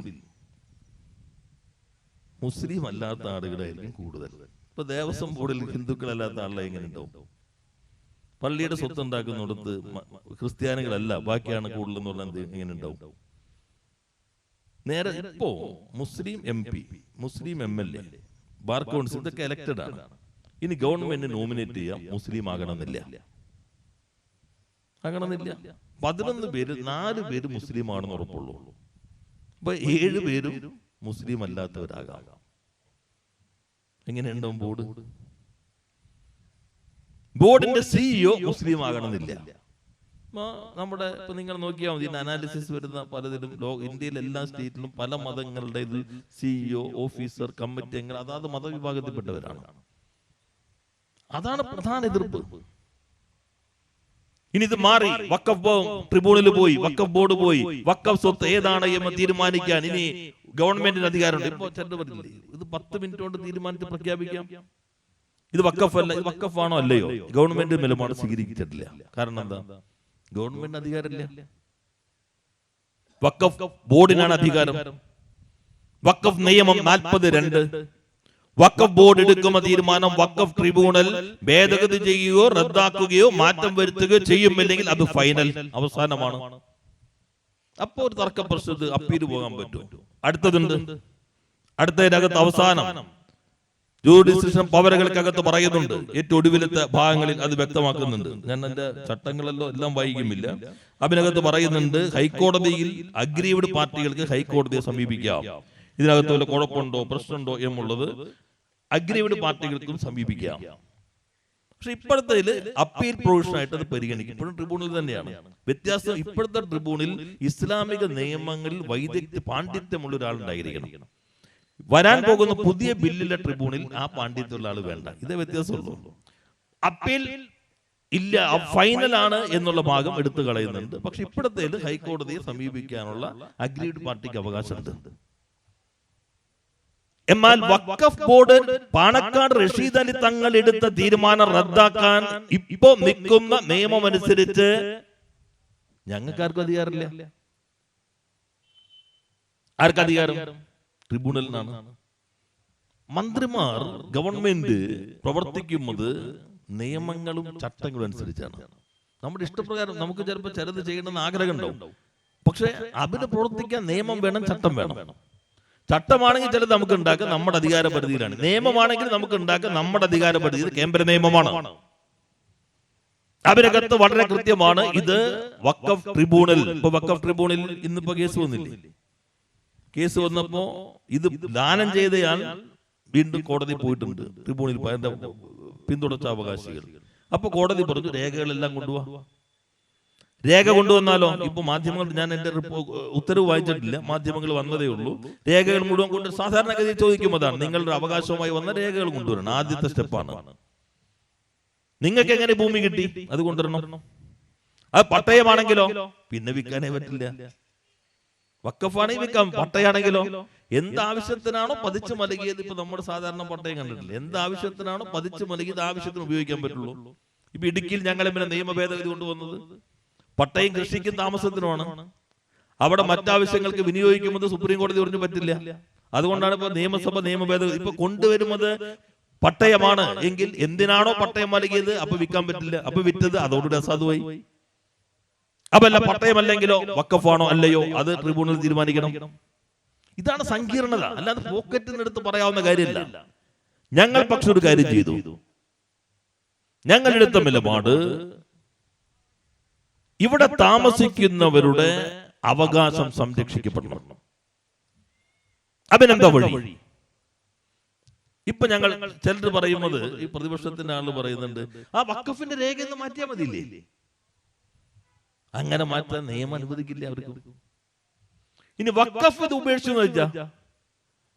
മുസ്ലിം അല്ലാത്ത ആളുകളായിരിക്കും കൂടുതൽ. ഇപ്പൊ ദേവസ്വം ബോർഡിൽ ഹിന്ദുക്കളല്ലാത്ത ആളുകളെ എങ്ങനെ ഉണ്ടാവും? പള്ളിയുടെ സ്വത്ത് ഉണ്ടാക്കുന്നിടത്ത് ക്രിസ്ത്യാനികളല്ല ബാക്കിയാണ് കൂടുതൽ എന്ന് പറഞ്ഞാൽ എങ്ങനെ ഉണ്ടാവും? നേരെ ഇപ്പോ മുസ്ലിം MP, മുസ്ലിം MLA, ബാർ കൗൺസിൽ ഇതൊക്കെ എലക്റ്റഡ് ആണ്. ഇനി ഗവൺമെന്റ് നോമിനേറ്റ് ചെയ്യാം മുസ്ലിം ആകണമെന്നില്ല. 11 പേര് 4 പേര് മുസ്ലിം ആണെന്ന് ഉറപ്പുള്ളൂ. അപ്പൊ 7 പേരും മുസ്ലിം അല്ലാത്തവരാകാം. എങ്ങനെയുണ്ടാവും ബോർഡ്? ബോർഡിന്റെ CEO മുസ്ലിം ആകണമെന്നില്ല. നമ്മുടെ ഇപ്പൊ നിങ്ങൾ നോക്കിയാൽ മതി, അനാലിസിസ് വരുന്ന പലതിലും ഇന്ത്യയിലെ എല്ലാ സ്റ്റേറ്റിലും പല മതങ്ങളുടെ CEO, ഓഫീസർ, കമ്മിറ്റി അംഗങ്ങൾ അതാത് മതവിഭാഗത്തിൽപ്പെട്ടവരാണ്. അതാണ് പ്രധാന എതിർപ്പ്. ഇനി ഇത് മാറി വഖഫ് ട്രിബ്യൂണൽ പോയി, വഖഫ് ബോർഡ് പോയി, വഖഫ് സ്വത്ത് ഏതാണ് എന്ന് തീരുമാനിക്കാൻ ഇനി ഗവൺമെന്റിന് അധികാരമുണ്ട്. ഇപ്പൊ ചെറുത് പറഞ്ഞില്ലേ, ഇത് 10 മിനിറ്റ് കൊണ്ട് തീരുമാനിച്ച് പ്രഖ്യാപിക്കാം. ഇത് വഖഫ് അല്ല, ഇത് വഖഫ് ആണോ അല്ലയോ? ഗവൺമെന്റ് നിലപാട് സ്വീകരിച്ചിട്ടില്ല. കാരണം എന്താ? ഗവൺമെന്റ് അധികാരമില്ല. വഖഫ് ബോർഡിനാണ് അധികാരം. വഖഫ് നിയമം 42 വഖഫ് ബോർഡ് എടുക്കുന്ന തീരുമാനം വഖഫ് ട്രിബ്യൂണൽ ഭേദഗതി ചെയ്യുകയോ റദ്ദാക്കുകയോ മാറ്റം വരുത്തുകയോ ചെയ്യുമില്ലെങ്കിൽ അത് ഫൈനൽ, അവസാനമാണ്. അപ്പോൾ ഒരു തർക്ക പ്രശ്നത്തിൽ അപ്പീൽ പോകാൻ പറ്റും. അടുത്തതുണ്ട്, അടുത്തതിനകത്ത് അവസാനം ജുഡീഷ്യൽ പവറുകൾക്കകത്ത് പറയുന്നുണ്ട്. ഏറ്റവും ഒടുവിലത്തെ ഭാഗങ്ങളിൽ അത് വ്യക്തമാക്കുന്നുണ്ട്. ഞാൻ എന്റെ ചട്ടങ്ങളെല്ലാം എല്ലാം വായിക്കുമില്ല. അതിനകത്ത് പറയുന്നുണ്ട്, ഹൈക്കോടതിയിൽ അഗ്രീവ്ഡ് പാർട്ടികൾക്ക് ഹൈക്കോടതിയെ സമീപിക്കാം. ഇതിനകത്ത് വല്ല കുഴപ്പമുണ്ടോ പ്രശ്നമുണ്ടോ എന്നുള്ളത് അഗ്രീവ്ഡ് പാർട്ടികൾക്കും സമീപിക്കാം. പക്ഷെ ഇപ്പോഴത്തെ അപ്പീൽ പ്രൊവിഷൻ ആയിട്ട് അത് പരിഗണിക്കും. ഇപ്പോഴും ട്രിബ്യൂണൽ തന്നെയാണ്. വ്യത്യാസം, ഇപ്പോഴത്തെ ട്രിബ്യൂണൽ ഇസ്ലാമിക നിയമങ്ങളിൽ പാണ്ഡിത്യമുള്ള ഒരാളുണ്ടായിരിക്കണം. വരാൻ പോകുന്ന പുതിയ ബില്ലിലെ ട്രിബ്യൂണൽ ആ പാണ്ഡിത്യമുള്ള ആൾ വേണ്ട. ഇതേ വ്യത്യാസമുള്ളൂ. അപ്പീൽ ഇല്ല, ഫൈനലാണ് എന്നുള്ള ഭാഗം എടുത്തു കളയുന്നുണ്ട്. പക്ഷെ ഇപ്പോഴത്തെ ഹൈക്കോടതിയെ സമീപിക്കാനുള്ള അഗ്രീവ്ഡ് പാർട്ടിക്ക് അവകാശമുണ്ട്. എന്നാൽ വഖഫ് ബോർഡ് പാണക്കാട് റഷീദ് അലി തങ്ങൾ എടുത്ത തീരുമാനം റദ്ദാക്കാൻ ഇപ്പോ നിൽക്കുന്ന നിയമം അനുസരിച്ച് ഞങ്ങൾക്കാർക്കും അധികാരമില്ല. ആർക്കധികാരം? ട്രിബ്യൂണലിനാണ്. മന്ത്രിമാർ, ഗവൺമെന്റ് പ്രവർത്തിക്കുന്നത് നിയമങ്ങളും ചട്ടങ്ങളും അനുസരിച്ചാണ്. നമ്മുടെ ഇഷ്ടപ്രകാരം നമുക്ക് ചിലപ്പോൾ ചിലത് ചെയ്യണമെന്ന് ആഗ്രഹം ഉണ്ടാവും. പക്ഷെ അതിന് പ്രവർത്തിക്കാൻ നിയമം വേണം, ചട്ടം വേണം. ചട്ടമാണെങ്കിൽ ചിലത് നമുക്ക് ഉണ്ടാക്കാം, നമ്മുടെ അധികാര പരിധിയിലാണ്. നിയമമാണെങ്കിൽ നമുക്ക് ഉണ്ടാക്കാം, നമ്മുടെ അധികാര പരിധി. ഇത് കേന്ദ്ര നിയമമാണ്. അതിനകത്ത് വളരെ കൃത്യമാണ്. ഇത് വഖഫ് ട്രിബ്യൂണൽ, ഇപ്പൊ വഖഫ് ട്രിബ്യൂണൽ ഇന്നിപ്പോ കേസ് വന്നില്ലേ? കേസ് വന്നപ്പോ ഇത് ദാനം ചെയ്തയാൾ വീണ്ടും കോടതി പോയിട്ടുണ്ട്. ട്രിബ്യൂണൽ പിന്തുടർച്ച അവകാശികൾ. അപ്പൊ കോടതി പറഞ്ഞു രേഖകളെല്ലാം കൊണ്ടുപോവാ. രേഖ കൊണ്ടുവന്നാലോ? ഇപ്പൊ മാധ്യമങ്ങൾ, ഞാൻ എന്റെ ഉത്തരവ് വായിച്ചിട്ടില്ല, മാധ്യമങ്ങൾ വന്നതേ ഉള്ളൂ. രേഖകൾ മുഴുവൻ കൊണ്ട് സാധാരണഗതിയിൽ ചോദിക്കുന്നതാണ്, നിങ്ങളുടെ അവകാശവുമായി വന്ന രേഖകൾ കൊണ്ടുവരണം. ആദ്യത്തെ സ്റ്റെപ്പാണ്. നിങ്ങൾക്ക് എങ്ങനെ ഭൂമി കിട്ടി? അത് കൊണ്ടുവരണം. അത് പട്ടയമാണെങ്കിലോ പിന്നെ വിൽക്കാനേ പറ്റില്ല. വഖഫാണെങ്കിൽ വിൽക്കാം, പട്ടയാണെങ്കിലോ എന്താവശ്യത്തിനാണോ പതിച്ചു മലകിയത്. ഇപ്പൊ നമ്മുടെ സാധാരണ പട്ടയം കണ്ടിട്ടില്ല. എന്താവശ്യത്തിനാണോ പതിച്ചു മലകിയത് ആവശ്യത്തിന് ഉപയോഗിക്കാൻ പറ്റുള്ളൂ. ഇപ്പൊ ഇടുക്കിയിൽ ഞങ്ങൾ പിന്നെ നിയമ ഭേദഗതി കൊണ്ടുവന്നത് പട്ടയം കൃഷിക്കും താമസത്തിനുമാണ്. അവിടെ മറ്റാവശ്യങ്ങൾക്ക് വിനിയോഗിക്കുന്നത് സുപ്രീം കോടതി പറഞ്ഞു പറ്റില്ല. അതുകൊണ്ടാണ് ഇപ്പൊ നിയമസഭ നിയമ ഭേദഗതി ഇപ്പൊ കൊണ്ടുവരുന്നത്. പട്ടയമാണ് എങ്കിൽ എന്തിനാണോ പട്ടയം നൽകിയത് അപ്പൊ വിൽക്കാൻ പറ്റില്ല. അപ്പൊ വിറ്റത് അതോടുകൂടി അസാധുവായി. അപ്പല്ല പട്ടയമല്ലെങ്കിലോ വഖഫാണോ അല്ലയോ അത് ട്രിബ്യൂണൽ തീരുമാനിക്കണം. ഇതാണ് സങ്കീർണത, അല്ലാതെ പോക്കറ്റിനെടുത്ത് പറയാവുന്ന കാര്യമല്ല. ഞങ്ങൾ പക്ഷെ ഒരു കാര്യം ചെയ്തു. ഞങ്ങളെടുത്ത നിലപാട് ഇവിടെ താമസിക്കുന്നവരുടെ അവകാശം സംരക്ഷിക്കപ്പെടണം. അതിനെന്താ വഴി? ഇപ്പൊ ഞങ്ങൾ ചിലർ പറയുന്നത്, ഈ പ്രതിപക്ഷത്തിന്റെ ആള് പറയുന്നുണ്ട്, ആ വഖഫിന്റെ രേഖ എന്ന് മാറ്റിയാൽ മതിയില്ലേ? അങ്ങനെ മാറ്റാൻ നിയമം അനുവദിക്കില്ല അവർക്ക്. ഇനി വഖഫ് ഇത് ഉപേക്ഷിച്ചു വെച്ചാ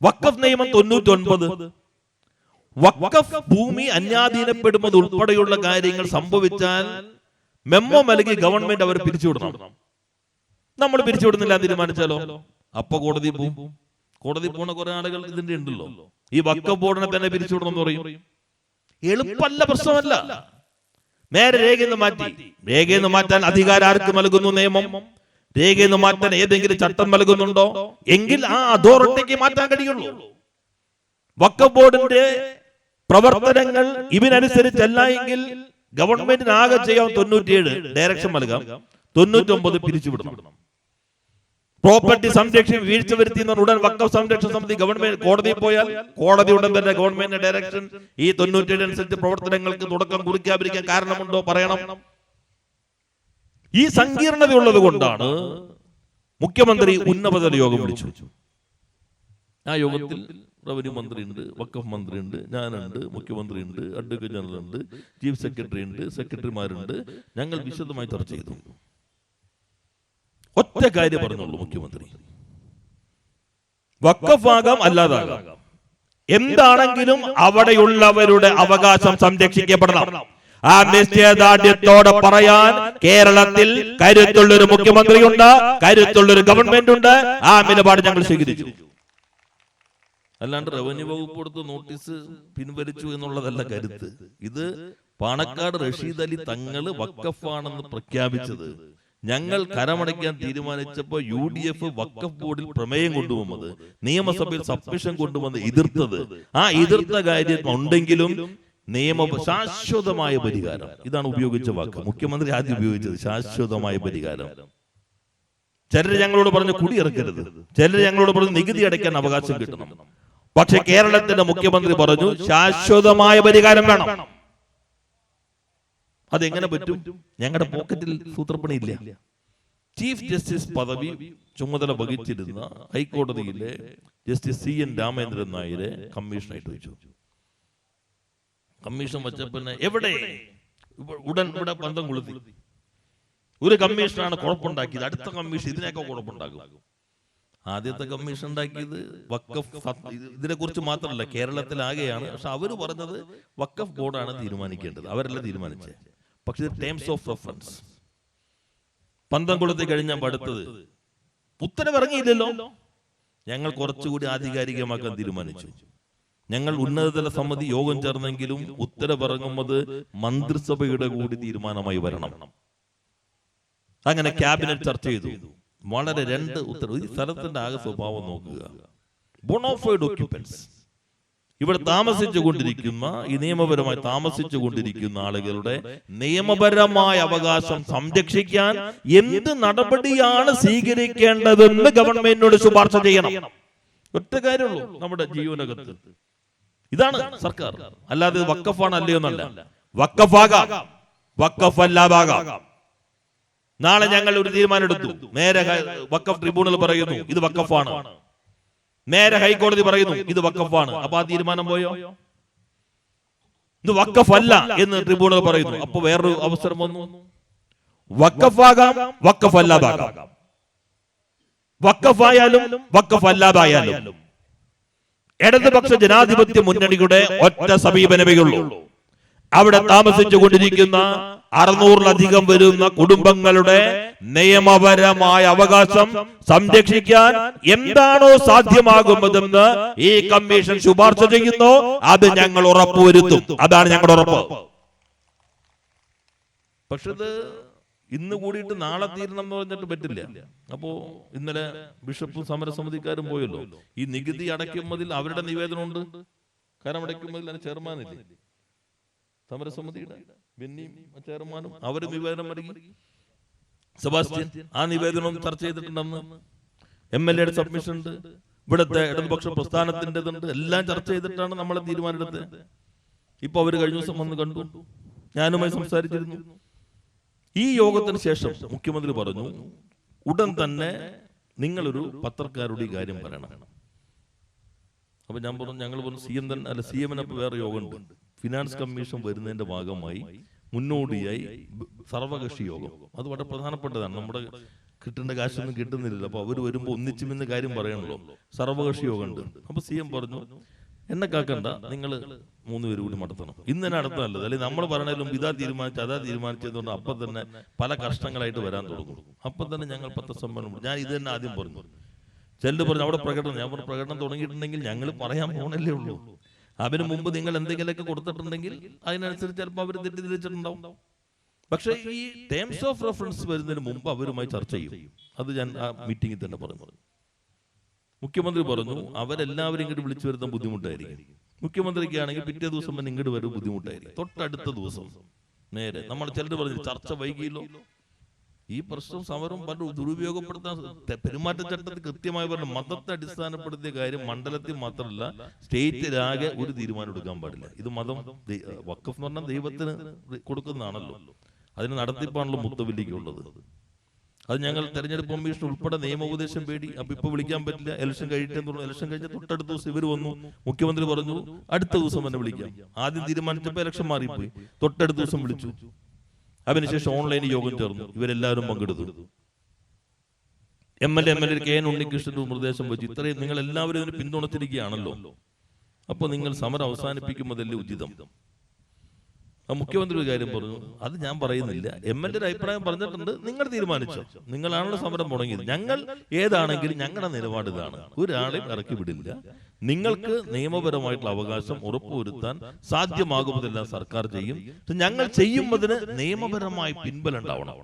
വഖഫ് നിയമം 99 വഖഫ് ഭൂമി അന്യാധീനപ്പെടുന്നത് ഉൾപ്പെടെയുള്ള കാര്യങ്ങൾ സംഭവിച്ചാൽ മെമ്മോ നൽകി ഗവൺമെന്റ് അവരെ പിരിച്ചുവിടണം. നമ്മൾ പിരിച്ചുവിടുന്നില്ല തീരുമാനിച്ചാലോ അപ്പൊ കോടതി പോകും. കോടതി പോണ കുറെ ആളുകൾ ഇതിന്റെ ഉണ്ടല്ലോ. ഈ വഖഫ് ബോർഡിനെ തന്നെ പിരിച്ചുവിടണം എന്ന് പറയും. എളുപ്പമല്ല, പ്രശ്നമല്ല. നേരെ രേഖയെന്ന് മാറ്റി. രേഖയെന്ന് മാറ്റാൻ അധികാരം ആർക്ക് നൽകുന്നു? നിയമം. രേഖയെന്ന് മാറ്റാൻ ഏതെങ്കിലും ചട്ടം നൽകുന്നുണ്ടോ? എങ്കിൽ ആ അതോറിറ്റിക്ക് മാറ്റാൻ കഴിയുള്ളൂ. വഖഫ് ബോർഡിന്റെ പ്രവർത്തനങ്ങൾ ഇതിനനുസരിച്ചല്ല എങ്കിൽ ഗവൺമെന്റിന് ആകെ ചെയ്യാൻ 97 ഡയറക്ഷൻ നൽകാം, 99 പിരിച്ചുവിടണം. പ്രോപ്പർട്ടി സംരക്ഷണം വീഴ്ച വരുത്തി ഉടൻ വഖഫ് സംരക്ഷണ സമിതി ഗവൺമെന്റ് കോടതിയിൽ പോയാൽ കോടതി ഉടൻ തന്നെ ഗവൺമെന്റിന്റെ ഡയറക്ഷൻ ഈ 97 അനുസരിച്ച് പ്രവർത്തനങ്ങൾക്ക് തുടക്കം കുറിക്കാതിരിക്കാൻ കാരണമുണ്ടോ പറയണം. ഈ സങ്കീർണതയുള്ളത് കൊണ്ടാണ് മുഖ്യമന്ത്രി ഉന്നതതല യോഗം വിളിച്ചു. ആ യോഗത്തിൽ റവന്യൂ മന്ത്രിയുണ്ട്, വഖഫ് മന്ത്രിയുണ്ട്, ഞാനുണ്ട്, മുഖ്യമന്ത്രിയുണ്ട്, അഡ്വക്കേറ്റ് ജനറൽ ഉണ്ട്, ചീഫ് സെക്രട്ടറി ഉണ്ട്, സെക്രട്ടറിമാരുണ്ട്. ഞങ്ങൾ വിശദമായി ചർച്ച ചെയ്തു. ഒറ്റ കാര്യം പറഞ്ഞുള്ളൂ മുഖ്യമന്ത്രി, വഖഫ് ആകാം അല്ലാതാകാം, എന്താണെങ്കിലും അവിടെയുള്ളവരുടെ അവകാശം സംരക്ഷിക്കപ്പെടണം. ആ നിശ്ചയദാർഢ്യത്തോടെ പറയാൻ കേരളത്തിൽ കരുത്തുള്ളൊരു മുഖ്യമന്ത്രിയുണ്ട്, കരുത്തുള്ളൊരു ഗവൺമെന്റ് ഉണ്ട്. ആ നിലപാട് ഞങ്ങൾ സ്വീകരിച്ചു. അല്ലാണ്ട് റവന്യൂ വകുപ്പ് കൊടുത്ത് നോട്ടീസ് പിൻവലിച്ചു എന്നുള്ളതല്ല കരുത്ത്. ഇത് പാണക്കാട് റഷീദ് അലി തങ്ങള് വഖഫാണെന്ന് പ്രഖ്യാപിച്ചത് ഞങ്ങൾ കരമടയ്ക്കാൻ തീരുമാനിച്ചപ്പോൾ UDF വഖഫ് ബോർഡിൽ പ്രമേയം കൊണ്ടുവന്നത്, നിയമസഭയിൽ സബ്മിഷൻ കൊണ്ടുവന്ന് എതിർത്തത്, ആ എതിർത്ത കാര്യം ഉണ്ടെങ്കിലും ശാശ്വതമായ പരിഹാരം, ഇതാണ് ഉപയോഗിച്ച വാക്ക്. മുഖ്യമന്ത്രി ആദ്യം ഉപയോഗിച്ചത് ശാശ്വതമായ പരിഹാരം. ചിലർ ഞങ്ങളോട് പറഞ്ഞു കുടിയിറക്കരുത്, ചിലർ ഞങ്ങളോട് പറഞ്ഞു നികുതി അടയ്ക്കാൻ അവകാശം കിട്ടണം. പക്ഷെ കേരളത്തിന്റെ മുഖ്യമന്ത്രി പറഞ്ഞു ശാശ്വതമായ പരിഹാരം വേണം. അതെങ്ങനെ പറ്റും? ഞങ്ങളുടെ പോക്കറ്റിൽ സൂത്രപ്പണിയില്ല. ചീഫ് ജസ്റ്റിസ് പദവി ചുമതല വഹിച്ചിരുന്ന ഹൈക്കോടതിയിലെ ജസ്റ്റിസ് CN രാമേന്ദ്രൻ നായരെ കമ്മീഷനായിട്ട് വെച്ചു. കമ്മീഷൻ വെച്ച പിന്നെ എവിടെ ഉടൻ ഇവിടെ പന്തം കൊളുത്തി. ഒരു കമ്മീഷനാണ് കുഴപ്പമുണ്ടാക്കിയത്, അടുത്ത കമ്മീഷൻ ഇതിനൊക്കെ കുഴപ്പമുണ്ടാകും. ആദ്യത്തെ കമ്മീഷൻ ഉണ്ടാക്കിയത് വഖഫ്, ഇതിനെ കുറിച്ച് മാത്രമല്ല കേരളത്തിലാകെയാണ്. പക്ഷെ അവര് പറഞ്ഞത് വഖഫ് ബോർഡാണ് തീരുമാനിക്കേണ്ടത്, അവരല്ല തീരുമാനിച്ചത്. പക്ഷെ ടേംസ് ഓഫ് റെഫറൻസ് പന്തം കൊളുത്തി കഴിഞ്ഞാൽ അടുത്തത് ഉത്തരവിറങ്ങിയില്ലല്ലോ. ഞങ്ങൾ കുറച്ചുകൂടി ആധികാരികമാക്കാൻ തീരുമാനിച്ചു. ഞങ്ങൾ ഉന്നതതല സമിതി യോഗം ചേർന്നെങ്കിലും ഉത്തരവിറങ്ങുന്നത് മന്ത്രിസഭയുടെ കൂടി തീരുമാനമായി വരണം. അങ്ങനെ ക്യാബിനറ്റ് ചർച്ച ചെയ്തു. വളരെ 2 ഉത്തരവ്. ഈ സ്ഥലത്തിന്റെ ആകെ സ്വഭാവം നോക്കുക. ബോണോഫൈഡ് ഓക്യുപ്പൻസ്, ഇവിടെ താമസിച്ചു കൊണ്ടിരിക്കുന്ന, ഈ നിയമപരമായി താമസിച്ചു കൊണ്ടിരിക്കുന്ന ആളുകളുടെ നിയമപരമായ അവകാശം സംരക്ഷിക്കാൻ എന്ത് നടപടിയാണ് സ്വീകരിക്കേണ്ടതെന്ന് ഗവൺമെന്റിനോട് ശുപാർശ ചെയ്യണം. ഒറ്റ കാര്യമുള്ളൂ നമ്മുടെ ജീവനകത്ത്. ഇതാണ് സർക്കാർ. അല്ലാതെ വഖഫാണ് അല്ലയോ എന്നല്ല. വഖഫാകാം, വഖഫല്ലാതാകാം. നാളെ ഞങ്ങൾ ഒരു തീരുമാനം എടുത്തു, നേരെ വഖഫ് ട്രിബ്യൂണൽ പറയുന്നു ഇത് വഖഫാണ്, നേരെ ഹൈക്കോടതി പറയുന്നു ഇത് വഖഫാണ്. അപ്പൊ ആ തീരുമാനം പോയോ? ഇത് വഖഫല്ല എന്ന് ട്രിബ്യൂണൽ പറയുന്നു. അപ്പൊ വേറൊരു അവസരം വന്നു. വഖഫാകാം, വഖഫല്ലാതാകാം. വഖഫായാലും വഖഫല്ലാതായാലും ഇടതുപക്ഷ ജനാധിപത്യ മുന്നണിയുടെ ഒറ്റ സമീപനമേ ഉള്ളൂ. അവിടെ താമസിച്ചു കൊണ്ടിരിക്കുന്ന 600-ലധികം വരുന്ന കുടുംബങ്ങളുടെ നിയമപരമായ അവകാശം സംരക്ഷിക്കാൻ എന്താണോ സാധ്യമാകുന്നതെന്ന് ഈ കമ്മീഷൻ ശുപാർശ ചെയ്യുന്നു. അത് ഞങ്ങൾ ഉറപ്പുവരുത്തും. അതാണ് ഞങ്ങളുടെ ഉറപ്പ്. പക്ഷെ ഇത് ഇന്ന് കൂടിയിട്ട് നാളെ തീരണം എന്ന് പറഞ്ഞിട്ട് പറ്റില്ല. അപ്പോ ഇന്നലെ ബിഷപ്പും സമരസമിതിക്കാരും പോയല്ലോ. ഈ നികുതി അടയ്ക്കുന്നതിൽ അവരുടെ നിവേദനമുണ്ട്. കരമടയ്ക്കുന്നതിൽ ചെയർമാനില്ലേ സമരസമിതിയുടെ, ബെന്നിയും ചെയർമാനും അവര് നിവേദനം നൽകി. സെബാസ്റ്റ്യൻ ആ നിവേദനം ചർച്ച ചെയ്തിട്ടുണ്ടെന്ന്. MLA യുടെ സബ്മിഷൻ ഉണ്ട്, ഇവിടുത്തെ ഇടതുപക്ഷ പ്രസ്ഥാനത്തിൻ്റെതുണ്ട്. എല്ലാം ചർച്ച ചെയ്തിട്ടാണ് നമ്മളെ തീരുമാനമെടുത്തത്. ഇപ്പൊ അവര് കഴിഞ്ഞ ദിവസം വന്ന് കണ്ടു, ഞാനുമായി സംസാരിച്ചിരുന്നു. ഈ യോഗത്തിന് ശേഷം മുഖ്യമന്ത്രി പറഞ്ഞു ഉടൻ തന്നെ നിങ്ങളൊരു പത്രക്കാരുടെ ഈ കാര്യം പറയണം. അപ്പൊ ഞാൻ പറഞ്ഞു, ഞങ്ങൾ പറഞ്ഞു CM വേറെ യോഗമുണ്ട്. ഫിനാൻസ് കമ്മീഷൻ വരുന്നതിന്റെ ഭാഗമായി മുന്നോടിയായി സർവകക്ഷി യോഗം, അത് വളരെ പ്രധാനപ്പെട്ടതാണ്. നമ്മുടെ കിട്ടേണ്ട കാശൊന്നും കിട്ടുന്നില്ല. അപ്പൊ അവർ വരുമ്പോ ഒന്നിച്ചുമെന്ന് കാര്യം പറയണല്ലോ. സർവകക്ഷി യോഗം ഉണ്ട്. അപ്പൊ CM പറഞ്ഞു എന്നെ കാക്കണ്ട, നിങ്ങൾ 3 പേര് കൂടി നടത്തണം. ഇന്ന് തന്നെ നടത്താനല്ലത്, അല്ലെങ്കിൽ നമ്മൾ പറയണേലും ഇതാ തീരുമാനിച്ചു അതാ തീരുമാനിച്ചതുകൊണ്ട് അപ്പം തന്നെ പല കഷ്ടങ്ങളായിട്ട് വരാൻ തുടങ്ങും. അപ്പം തന്നെ ഞങ്ങൾ പത്രസമ്മേളനം, ഞാൻ ഇത് തന്നെ ആദ്യം പറഞ്ഞു. ചെല്ലു പറഞ്ഞു അവിടെ പ്രകടനം. ഞാൻ പറഞ്ഞു പ്രകടനം തുടങ്ങിയിട്ടുണ്ടെങ്കിൽ ഞങ്ങൾ പറയാൻ പോകണല്ലേ ഉള്ളൂ. അതിനു മുമ്പ് നിങ്ങൾ എന്തെങ്കിലുമൊക്കെ കൊടുത്തിട്ടുണ്ടെങ്കിൽ അതിനനുസരിച്ച് ചിലപ്പോൾ അവർ തെറ്റിദ്ധരിച്ചിട്ടുണ്ടാവും. പക്ഷെ ഈ ടേംസ് ഓഫ് റെഫറൻസ് വരുന്നതിന് മുമ്പ് അവരുമായി ചർച്ച ചെയ്യും. അത് ഞാൻ ആ മീറ്റിംഗിൽ തന്നെ പറഞ്ഞു. മുഖ്യമന്ത്രി പറഞ്ഞു അവരെല്ലാവരും ഇങ്ങോട്ട് വിളിച്ചു വരുത്താൻ ബുദ്ധിമുട്ടായിരിക്കും. മുഖ്യമന്ത്രിക്കാണെങ്കിൽ പിറ്റേ ദിവസം തന്നെ ഇങ്ങോട്ട് വരും ബുദ്ധിമുട്ടായിരിക്കും. തൊട്ടടുത്ത ദിവസം നേരെ നമ്മൾ ചിലർ പറഞ്ഞു ചർച്ച വൈകിയല്ലോ. ഈ പ്രശ്നം സമരം പല ദുരുപയോഗപ്പെടുത്താൻ പെരുമാറ്റച്ചട്ടത്തിൽ കൃത്യമായി പറഞ്ഞു. മതത്തെ അടിസ്ഥാനപ്പെടുത്തിയ കാര്യം മണ്ഡലത്തിൽ മാത്രമല്ല സ്റ്റേറ്റിലാകെ ഒരു തീരുമാനം എടുക്കാൻ പാടില്ല. ഇത് മതം വഖഫ് എന്ന് പറഞ്ഞാൽ ദൈവത്തിന് കൊടുക്കുന്നതാണല്ലോ, അതിന് നടത്തിപ്പാണല്ലോ മുത്തവല്ലിക്കുള്ളത്. അത് ഞങ്ങൾ തെരഞ്ഞെടുപ്പ് കമ്മീഷൻ ഉൾപ്പെടെ നിയമോപദേശം പേടി. അപ്പൊ ഇപ്പൊ വിളിക്കാൻ പറ്റില്ല, ഇലക്ഷൻ കഴിയട്ടെ. ഇലക്ഷൻ കഴിഞ്ഞ തൊട്ടടുത്ത ദിവസം ഇവർ വന്നു. മുഖ്യമന്ത്രി പറഞ്ഞു അടുത്ത ദിവസം തന്നെ വിളിക്കാം. ആദ്യം തീരുമാനിച്ചപ്പോ ഇലക്ഷൻ മാറിപ്പോയി, തൊട്ടടുത്ത ദിവസം വിളിച്ചു. അതിനുശേഷം ഓൺലൈൻ യോഗം ചേർന്നു, ഇവരെല്ലാവരും പങ്കെടുത്തു. MLA KN ഉണ്ണികൃഷ്ണന്റെ നിർദ്ദേശം വെച്ച് ഇത്രയും നിങ്ങൾ എല്ലാവരും ഇതിന് പിന്തുണച്ചിരിക്കുകയാണല്ലോ, അപ്പൊ നിങ്ങൾ സമരം അവസാനിപ്പിക്കുമ്പോഴല്ലേ ഉചിതം. മുഖ്യമന്ത്രി ഒരു കാര്യം പറഞ്ഞു, അത് ഞാൻ പറയുന്നില്ല, MLA അഭിപ്രായം പറഞ്ഞിട്ടുണ്ട്, നിങ്ങൾ തീരുമാനിച്ചോ, നിങ്ങളാണല്ലോ സമരം തുടങ്ങിയത്. ഞങ്ങൾ ഏതാണെങ്കിലും ഞങ്ങളുടെ നിലപാട് ഇതാണ്, ഒരാളെയും ഇറക്കി വിടില്ല. നിങ്ങൾക്ക് നിയമപരമായിട്ടുള്ള അവകാശം ഉറപ്പുവരുത്താൻ സാധ്യമാകുന്നതെല്ലാം സർക്കാർ ചെയ്യും. ഞങ്ങൾ ചെയ്യുന്നതിന് നിയമപരമായി പിൻബലം ഉണ്ടാവണം.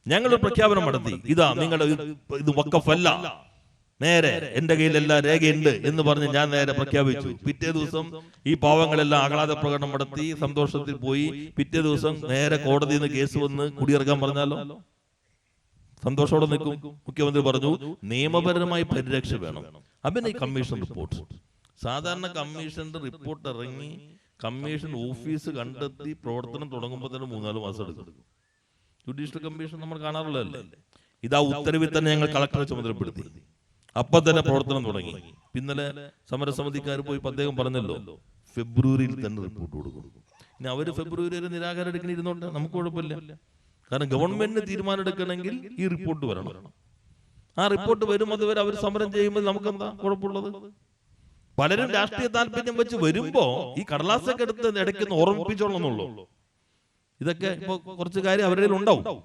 ഞങ്ങളൊരു പ്രഖ്യാപനം നടത്തി, ഇതാ നിങ്ങൾ ഇത് വഖഫല്ല, നേരെ എന്റെ കയ്യിലെല്ലാം രേഖയുണ്ട് എന്ന് പറഞ്ഞ് ഞാൻ നേരെ പ്രഖ്യാപിച്ചു. പിറ്റേ ദിവസം ഈ പാവങ്ങളെല്ലാം ആഹ്ലാദ പ്രകടനം നടത്തി സന്തോഷത്തിൽ പോയി. പിറ്റേ ദിവസം നേരെ കോടതിയിൽ നിന്ന് കേസ് വന്ന് കുടിയിറക്കാൻ പറഞ്ഞാലോ സന്തോഷത്തോടെ നിൽക്കും. മുഖ്യമന്ത്രി പറഞ്ഞു നിയമപരമായി പരിരക്ഷ വേണം. ഈ കമ്മീഷൻ റിപ്പോർട്ട്, സാധാരണ കമ്മീഷന്റെ റിപ്പോർട്ട് ഇറങ്ങി കമ്മീഷൻ ഓഫീസ് കണ്ടെത്തി പ്രവർത്തനം തുടങ്ങുമ്പോൾ തന്നെ 3-4 മാസം എടുക്കും. ജുഡീഷ്യൽ കമ്മീഷൻ നമ്മൾ കാണാറുള്ളതല്ലേ. ഇതാ ഉത്തരവിൽ തന്നെ ഞങ്ങൾ കളക്ടറെ ചുമതലപ്പെടുത്തി, അപ്പൊ തന്നെ പ്രവർത്തനം തുടങ്ങി. പിന്നലെ സമരസമിതിക്കാർ പോയി അദ്ദേഹം പറഞ്ഞല്ലോ ഫെബ്രുവരിയിൽ തന്നെ റിപ്പോർട്ട് കൊടുക്കും. ഇനി അവര് ഫെബ്രുവരി വരെ നിരാകാരം എടുക്കണിരുന്നോണ്ട് നമുക്ക് കുഴപ്പമില്ല. കാരണം ഗവൺമെന്റിന് തീരുമാനം എടുക്കണമെങ്കിൽ ഈ റിപ്പോർട്ട് വരണം. ആ റിപ്പോർട്ട് വരും, അതുവരെ അവർ സമരം ചെയ്യുമ്പോൾ നമുക്ക് എന്താ കുഴപ്പമുള്ളത്? പലരും രാഷ്ട്രീയ താല്പര്യം വെച്ച് വരുമ്പോ ഈ കടലാസൊക്കെ എടുത്ത് ഇടയ്ക്കൊന്ന് ഓർമ്മിപ്പിച്ചോളന്നുള്ളൂ. ഇതൊക്കെ ഇപ്പൊ കുറച്ച് കാര്യം അവരുടെ ഉണ്ടാവും.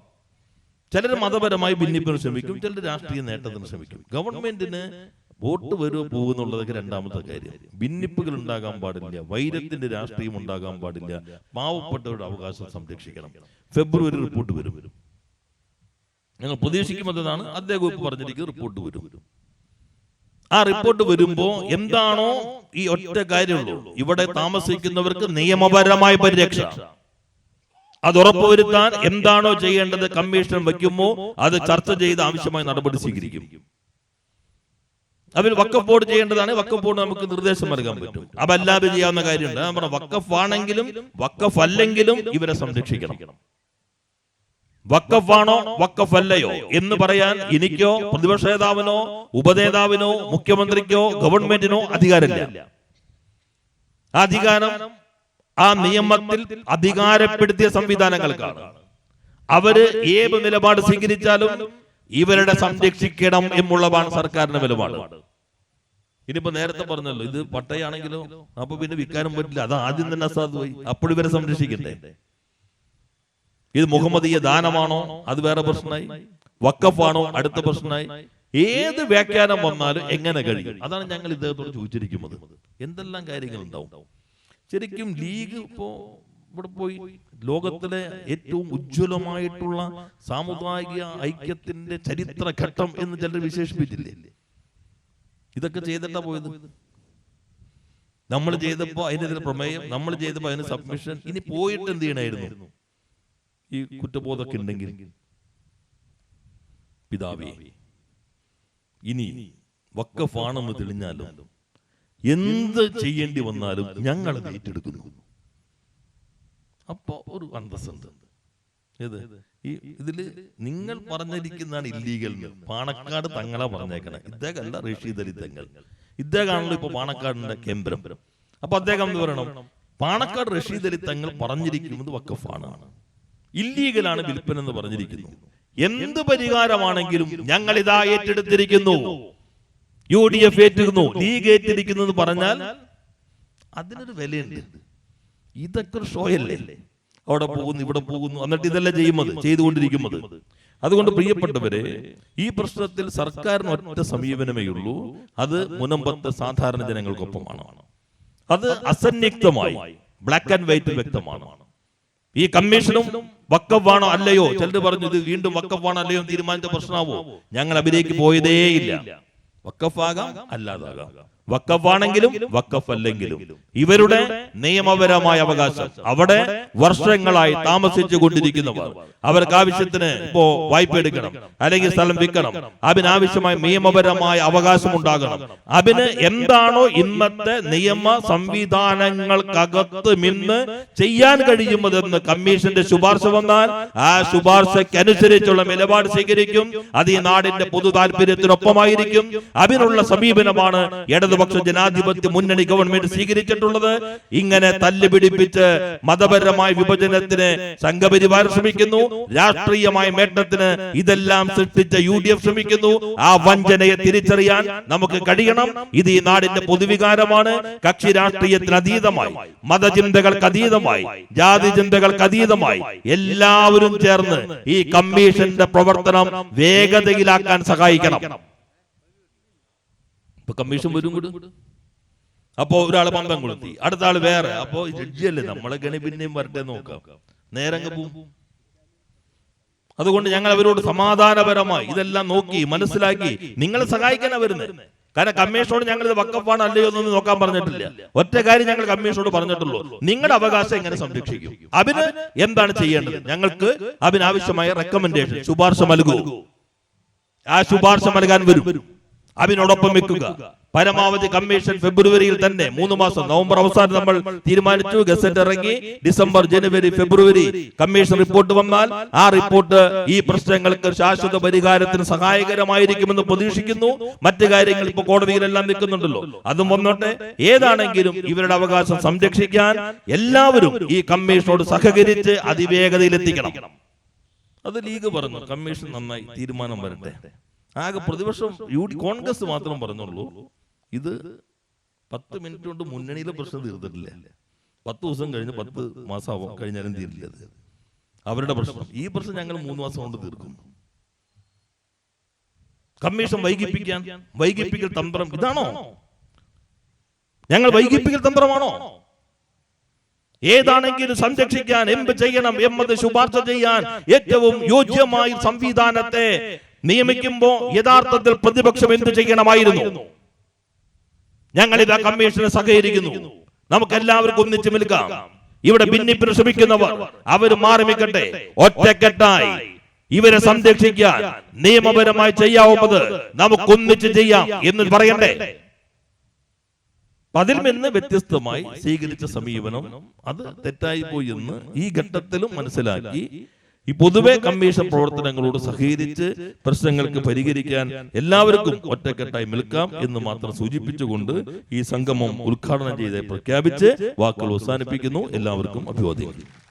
ചിലർ മതപരമായി ഭിന്നിപ്പിന് ശ്രമിക്കും, ചിലർ രാഷ്ട്രീയ നേട്ടത്തിന് ശ്രമിക്കും. ഗവൺമെന്റിന് വോട്ട് വരുമോ പോകുന്നുള്ളതൊക്കെ രണ്ടാമത്തെ കാര്യം. ഭിന്നിപ്പുകൾ ഉണ്ടാകാൻ പാടില്ല, വൈരത്തിന്റെ രാഷ്ട്രീയം ഉണ്ടാകാൻ പാടില്ല, പാവപ്പെട്ടവരുടെ അവകാശം സംരക്ഷിക്കണം. ഫെബ്രുവരി റിപ്പോർട്ട് വരും. ഞങ്ങൾ പ്രതീക്ഷിക്കുമെന്നതാണ് അദ്ദേഹം ഇപ്പോൾ പറഞ്ഞിരിക്കുന്നത്. റിപ്പോർട്ട് വരും. ആ റിപ്പോർട്ട് വരുമ്പോ എന്താണോ ഈ ഒറ്റ കാര്യമുള്ളൂ, ഇവിടെ താമസിക്കുന്നവർക്ക് നിയമപരമായ പരിരക്ഷ, അത് ഉറപ്പുവരുത്താൻ എന്താണോ ചെയ്യേണ്ടത് കമ്മീഷൻ വയ്ക്കുമ്പോ അത് ചർച്ച ചെയ്ത് ആവശ്യമായ നടപടി സ്വീകരിക്കും. അതിൽ വഖഫ് ബോർഡ് ചെയ്യേണ്ടതാണ്. വഖഫ് ബോർഡ് നമുക്ക് നിർദ്ദേശം നൽകാൻ പറ്റും. അതല്ലാതെ ചെയ്യാവുന്ന കാര്യമുണ്ട്. നമ്മുടെ വഖഫ് ആണെങ്കിലും വഖഫ് അല്ലെങ്കിലും ഇവരെ സംരക്ഷിക്കണം. വഖഫാണോ വഖഫ് അല്ലയോ എന്ന് പറയാൻ എനിക്കോ പ്രതിപക്ഷ നേതാവിനോ ഉപനേതാവിനോ മുഖ്യമന്ത്രിക്കോ ഗവൺമെന്റിനോ അധികാരമില്ല. ആ അധികാരം ആ നിയമത്തിൽ അധികാരപ്പെടുത്തിയ സംവിധാനങ്ങൾക്കാണ്. അവര് ഏത് നിലപാട് സ്വീകരിച്ചാലും ഇവരുടെ സംരക്ഷിക്കണം എന്നുള്ളതാണ് സർക്കാരിന്റെ നിലപാട്. ഇനിയിപ്പോ നേരത്തെ പറഞ്ഞല്ലോ ഇത് പട്ടയാണെങ്കിലോ അപ്പൊ പിന്നെ വിൽക്കാനും പറ്റില്ല, അത് ആദ്യം തന്നെ അസാധുവായി. അപ്പോൾ ഇവരെ സംരക്ഷിക്കണ്ടേ? ഇത് മുഹമ്മദീയ ദാനമാണോ അത് വേറെ പ്രശ്നമായി, വഖഫാണോ അടുത്ത പ്രശ്നമായി. ഏത് വ്യാഖ്യാനം വന്നാലും എങ്ങനെ കഴിയും? അതാണ് ഞങ്ങൾ ഇദ്ദേഹത്തോട് ചോദിച്ചിരിക്കുന്നത്. എന്തെല്ലാം കാര്യങ്ങൾ ഉണ്ടാവും. ശരിക്കും ലീഗ് ഇപ്പോ ഇവിടെ പോയി ലോകത്തിലെ ഏറ്റവും ഉജ്ജ്വലമായിട്ടുള്ള സാമുദായിക ഐക്യത്തിന്റെ ചരിത്ര ഘട്ടം എന്ന് ചിലർ വിശേഷിപ്പിച്ചില്ലേ? ഇതൊക്കെ ചെയ്തിട്ടാ പോയത്. നമ്മൾ ചെയ്തപ്പോ അതിനെതിരെ പ്രമേയം, നമ്മൾ ചെയ്തപ്പോ അതിന് സബ്മിഷൻ. ഇനി പോയിട്ട് എന്ത് ചെയ്യണമായിരുന്നു? ഈ കുറ്റബോധമൊക്കെ ഉണ്ടെങ്കിൽ പിതാവേ, ഇനി വഖഫാണെന്ന് തെളിഞ്ഞാലും എന്ത് ചെയ്യേണ്ടി വന്നാലും ഞങ്ങൾ ഏറ്റെടുക്കുന്നു. അപ്പോ ഒരു അന്തസ്സുണ്ട്. ഇതില് നിങ്ങൾ പറഞ്ഞിരിക്കുന്നതാണ് ഇല്ലീഗൽ. പാണക്കാട് തങ്ങളാ പറഞ്ഞേക്കണേ, ഇദ്ദേഹം അല്ല റഷീദ് അലി തങ്ങൾ. ഇദ്ദേഹമാണല്ലോ ഇപ്പൊ പാണക്കാടിന്റെ കേന്ദ്രം. അപ്പൊ അദ്ദേഹം എന്ത് പറയണം? പാണക്കാട് റഷീദ് അലി തങ്ങൾ പറഞ്ഞിരിക്കുന്നത് വഖഫാണ്, ഇല്ലീഗലാണ് വിൽപ്പന എന്ന് പറഞ്ഞിരിക്കുന്നു. എന്ത് പരിഹാരമാണെങ്കിലും ഞങ്ങൾ ഇതാ ഏറ്റെടുത്തിരിക്കുന്നു, UDF ഏറ്റെടുക്കുന്നു, ലീഗ് ഏറ്റെടുക്കുന്നു എന്ന് പറഞ്ഞാൽ അതിനൊരു വിലയുണ്ട്. ഇതൊക്കെ ഒരു ഷോയല്ലേ? അവിടെ പോകുന്നു, ഇവിടെ പോകുന്നു, എന്നിട്ട് ഇതല്ല ചെയ്തുകൊണ്ടിരിക്കുന്നത്. അതുകൊണ്ട് പ്രിയപ്പെട്ടവരെ, ഈ പ്രശ്നത്തിൽ സർക്കാരിന് ഒറ്റ സമീപനമേ ഉള്ളൂ. അത് മുനമ്പത്തെ സാധാരണ ജനങ്ങൾക്കൊപ്പമാണ്. അത് അസന്നിഗ്ധമായി ബ്ലാക്ക് ആൻഡ് വൈറ്റ് വ്യക്തമാണ്. ഈ കമ്മീഷനും വഖഫാണോ അല്ലയോ, ചിലർ പറഞ്ഞു ഇത് വീണ്ടും വഖഫാണോ അല്ലയോ തീരുമാനിച്ച പ്രശ്നമാവോ? ഞങ്ങൾ അതിലേക്ക് പോയതേയില്ല. വഖഫാകാം, അല്ലാതാകാം. വഖഫാണെങ്കിലും വഖഫ് അല്ലെങ്കിലും ഇവരുടെ നിയമപരമായ അവകാശം, അവിടെ വർഷങ്ങളായി താമസിച്ചു കൊണ്ടിരിക്കുന്നവർ, അവർക്ക് ആവശ്യത്തിന് ഇപ്പോ വായ്പ എടുക്കണം, അല്ലെങ്കിൽ സ്ഥലം വിൽക്കണം, അതിനാവശ്യമായ നിയമപരമായ അവകാശം ഉണ്ടാകണം. അതിന് എന്താണോ ഇന്നത്തെ നിയമ സംവിധാനങ്ങൾക്കകത്ത് നിന്ന് ചെയ്യാൻ കഴിയുന്നതെന്ന് കമ്മീഷന്റെ ശുപാർശ വന്നാൽ ആ ശുപാർശക്കനുസരിച്ചുള്ള നിലപാട് സ്വീകരിക്കും. അത് ഈ നാടിന്റെ പൊതു താല്പര്യത്തിനൊപ്പമായിരിക്കും. അതിനുള്ള സമീപനമാണ് ഇടതുപക്ഷ ജനാധിപത്യ മുന്നണി ഗവൺമെന്റ് സ്വീകരിച്ചിട്ടുള്ളത്. ഇങ്ങനെ തല്ലുപിടിപ്പിച്ച് മതപരമായ വിഭജനത്തിന് സംഘപരിവാർ ശ്രമിക്കുന്നു, രാഷ്ട്രീയമായ നേട്ടത്തിന് ഇതെല്ലാം സൃഷ്ടിച്ച UDF ശ്രമിക്കുന്നു. ആ വഞ്ചനയെ തിരിച്ചറിയാൻ നമുക്ക് കഴിയണം. ഇത് ഈ നാടിന്റെ പൊതുവികാരമാണ്. കക്ഷി രാഷ്ട്രീയത്തിന് അതീതമായി, മതചിന്തകൾക്ക് അതീതമായി, ജാതി ചിന്തകൾക്ക് അതീതമായി എല്ലാവരും ചേർന്ന് ഈ കമ്മീഷന്റെ പ്രവർത്തനം വേഗതയിലാക്കാൻ സഹായിക്കണം. ഇപ്പൊ കമ്മീഷൻ വരും കൂടി. അപ്പോ ഒരാള് പന്തം കൊളുത്തി, അടുത്ത ആള് വേറെ. അപ്പോ ജഡ്ജിയല്ലേ, നമ്മളെ ഗണി പിന്നെയും വരട്ടെ നോക്കാം, നേരങ്ങ് പോവും. അതുകൊണ്ട് ഞങ്ങൾ അവരോട് സമാധാനപരമായി ഇതെല്ലാം നോക്കി മനസ്സിലാക്കി നിങ്ങളെ സഹായിക്കാനാണ് വരുന്നത്. കാരണം കമ്മീഷനോട് ഞങ്ങൾ ഇത് വക്കഫാണ് അല്ലയോ എന്നൊന്നും നോക്കാൻ പറഞ്ഞിട്ടില്ല. ഒറ്റ കാര്യം ഞങ്ങൾ കമ്മീഷനോട് പറഞ്ഞിട്ടുള്ളൂ, നിങ്ങളുടെ അവകാശം എങ്ങനെ സംരക്ഷിക്കും, അതിന് എന്താണ് ചെയ്യേണ്ടത്, ഞങ്ങൾക്ക് അതിനാവശ്യമായ റെക്കമെൻഡേഷൻ ശുപാർശ നൽകൂ. ആ ശുപാർശ നൽകാൻ വരും, അതിനോടൊപ്പം വെക്കുക. പരമാവധി കമ്മീഷൻ ഫെബ്രുവരിയിൽ തന്നെ 3 മാസം, നവംബർ അവസാനം നമ്മൾ തീരുമാനിച്ചു, ഗസറ്റ് ഇറങ്ങി, ഡിസംബർ, ജനുവരി, ഫെബ്രുവരി കമ്മീഷൻ റിപ്പോർട്ട് വന്നാൽ ആ റിപ്പോർട്ട് ഈ പ്രശ്നങ്ങൾക്ക് ശാശ്വത പരിഹാരത്തിന് സഹായകരമായിരിക്കുമെന്ന് പ്രതീക്ഷിക്കുന്നു. മറ്റു കാര്യങ്ങൾ ഇപ്പൊ കോടതിയിലെല്ലാം നിൽക്കുന്നുണ്ടല്ലോ, അതും വന്നോട്ടെ. ഏതാണെങ്കിലും ഇവരുടെ അവകാശം സംരക്ഷിക്കാൻ എല്ലാവരും ഈ കമ്മീഷനോട് സഹകരിച്ച് അതിവേഗതയിലെത്തിക്കണം. അത് ലീഗ് പറഞ്ഞു, കമ്മീഷൻ നന്നായി തീരുമാനം വരട്ടെ. ആകെ പ്രതിപക്ഷം കോൺഗ്രസ് മാത്രം പറഞ്ഞുള്ളൂ, ഇത് 10 മിനിറ്റ് കൊണ്ട് മുന്നണിയിലെ പ്രശ്നം തീർത്തിട്ടില്ല. 10 ദിവസം കഴിഞ്ഞ് 10 മാസം കഴിഞ്ഞാലും തീരില്ല. അത് അവരുടെ പ്രശ്നം. ഈ പ്രശ്നം ഞങ്ങൾ 3 മാസം കൊണ്ട് തീർക്കും. കമ്മീഷൻ വൈകിപ്പിക്കൽ തന്ത്രം ഇതാണോ? ഞങ്ങൾ വൈകിപ്പിക്കൽ തന്ത്രമാണോ? ഏതാണെങ്കിലും സംരക്ഷിക്കാൻ എന്ത് ചെയ്യണം എന്നത് ശുപാർശ ചെയ്യാൻ ഏറ്റവും യോഗ്യമായ സംവിധാനത്തെ നിയമിക്കുമ്പോ യഥാർത്ഥത്തിൽ പ്രതിപക്ഷം എന്ത് ചെയ്യണമായിരുന്നു? ഞങ്ങൾ ഇതാ കമ്മീഷന് സഹകരിക്കുന്നു, നമുക്ക് എല്ലാവർക്കും ഒന്നിച്ചു നിൽക്കാം. ഇവിടെ ഭിന്നിപ്പിന് ശ്രമിക്കുന്നവർ അവർ മാറി നിൽക്കട്ടെ. ഒറ്റക്കെട്ടായി ഇവരെ സംരക്ഷിക്കാൻ നിയമപരമായി ചെയ്യാവുന്നത് നമുക്കൊന്നിച്ച് ചെയ്യാം എന്ന് പറയണ്ടേ? അതിൽ നിന്ന് വ്യത്യസ്തമായി സ്വീകരിച്ച സമീപനം അത് തെറ്റായി പോയി എന്ന് ഈ ഘട്ടത്തിലും മനസ്സിലാക്കി ഈ പൊതുവെ കമ്മീഷൻ പ്രവർത്തനങ്ങളോട് സഹകരിച്ച് പ്രശ്നങ്ങൾക്ക് പരിഹരിക്കാൻ എല്ലാവർക്കും ഒറ്റക്കെട്ടായി നിൽക്കാം എന്ന് മാത്രം സൂചിപ്പിച്ചുകൊണ്ട് ഈ സംഗമം ഉദ്ഘാടനം ചെയ്ത് പ്രഖ്യാപിച്ച് വാക്കുകൾ അവസാനിപ്പിക്കുന്നു. എല്ലാവർക്കും അഭിവാദ്യങ്ങൾ.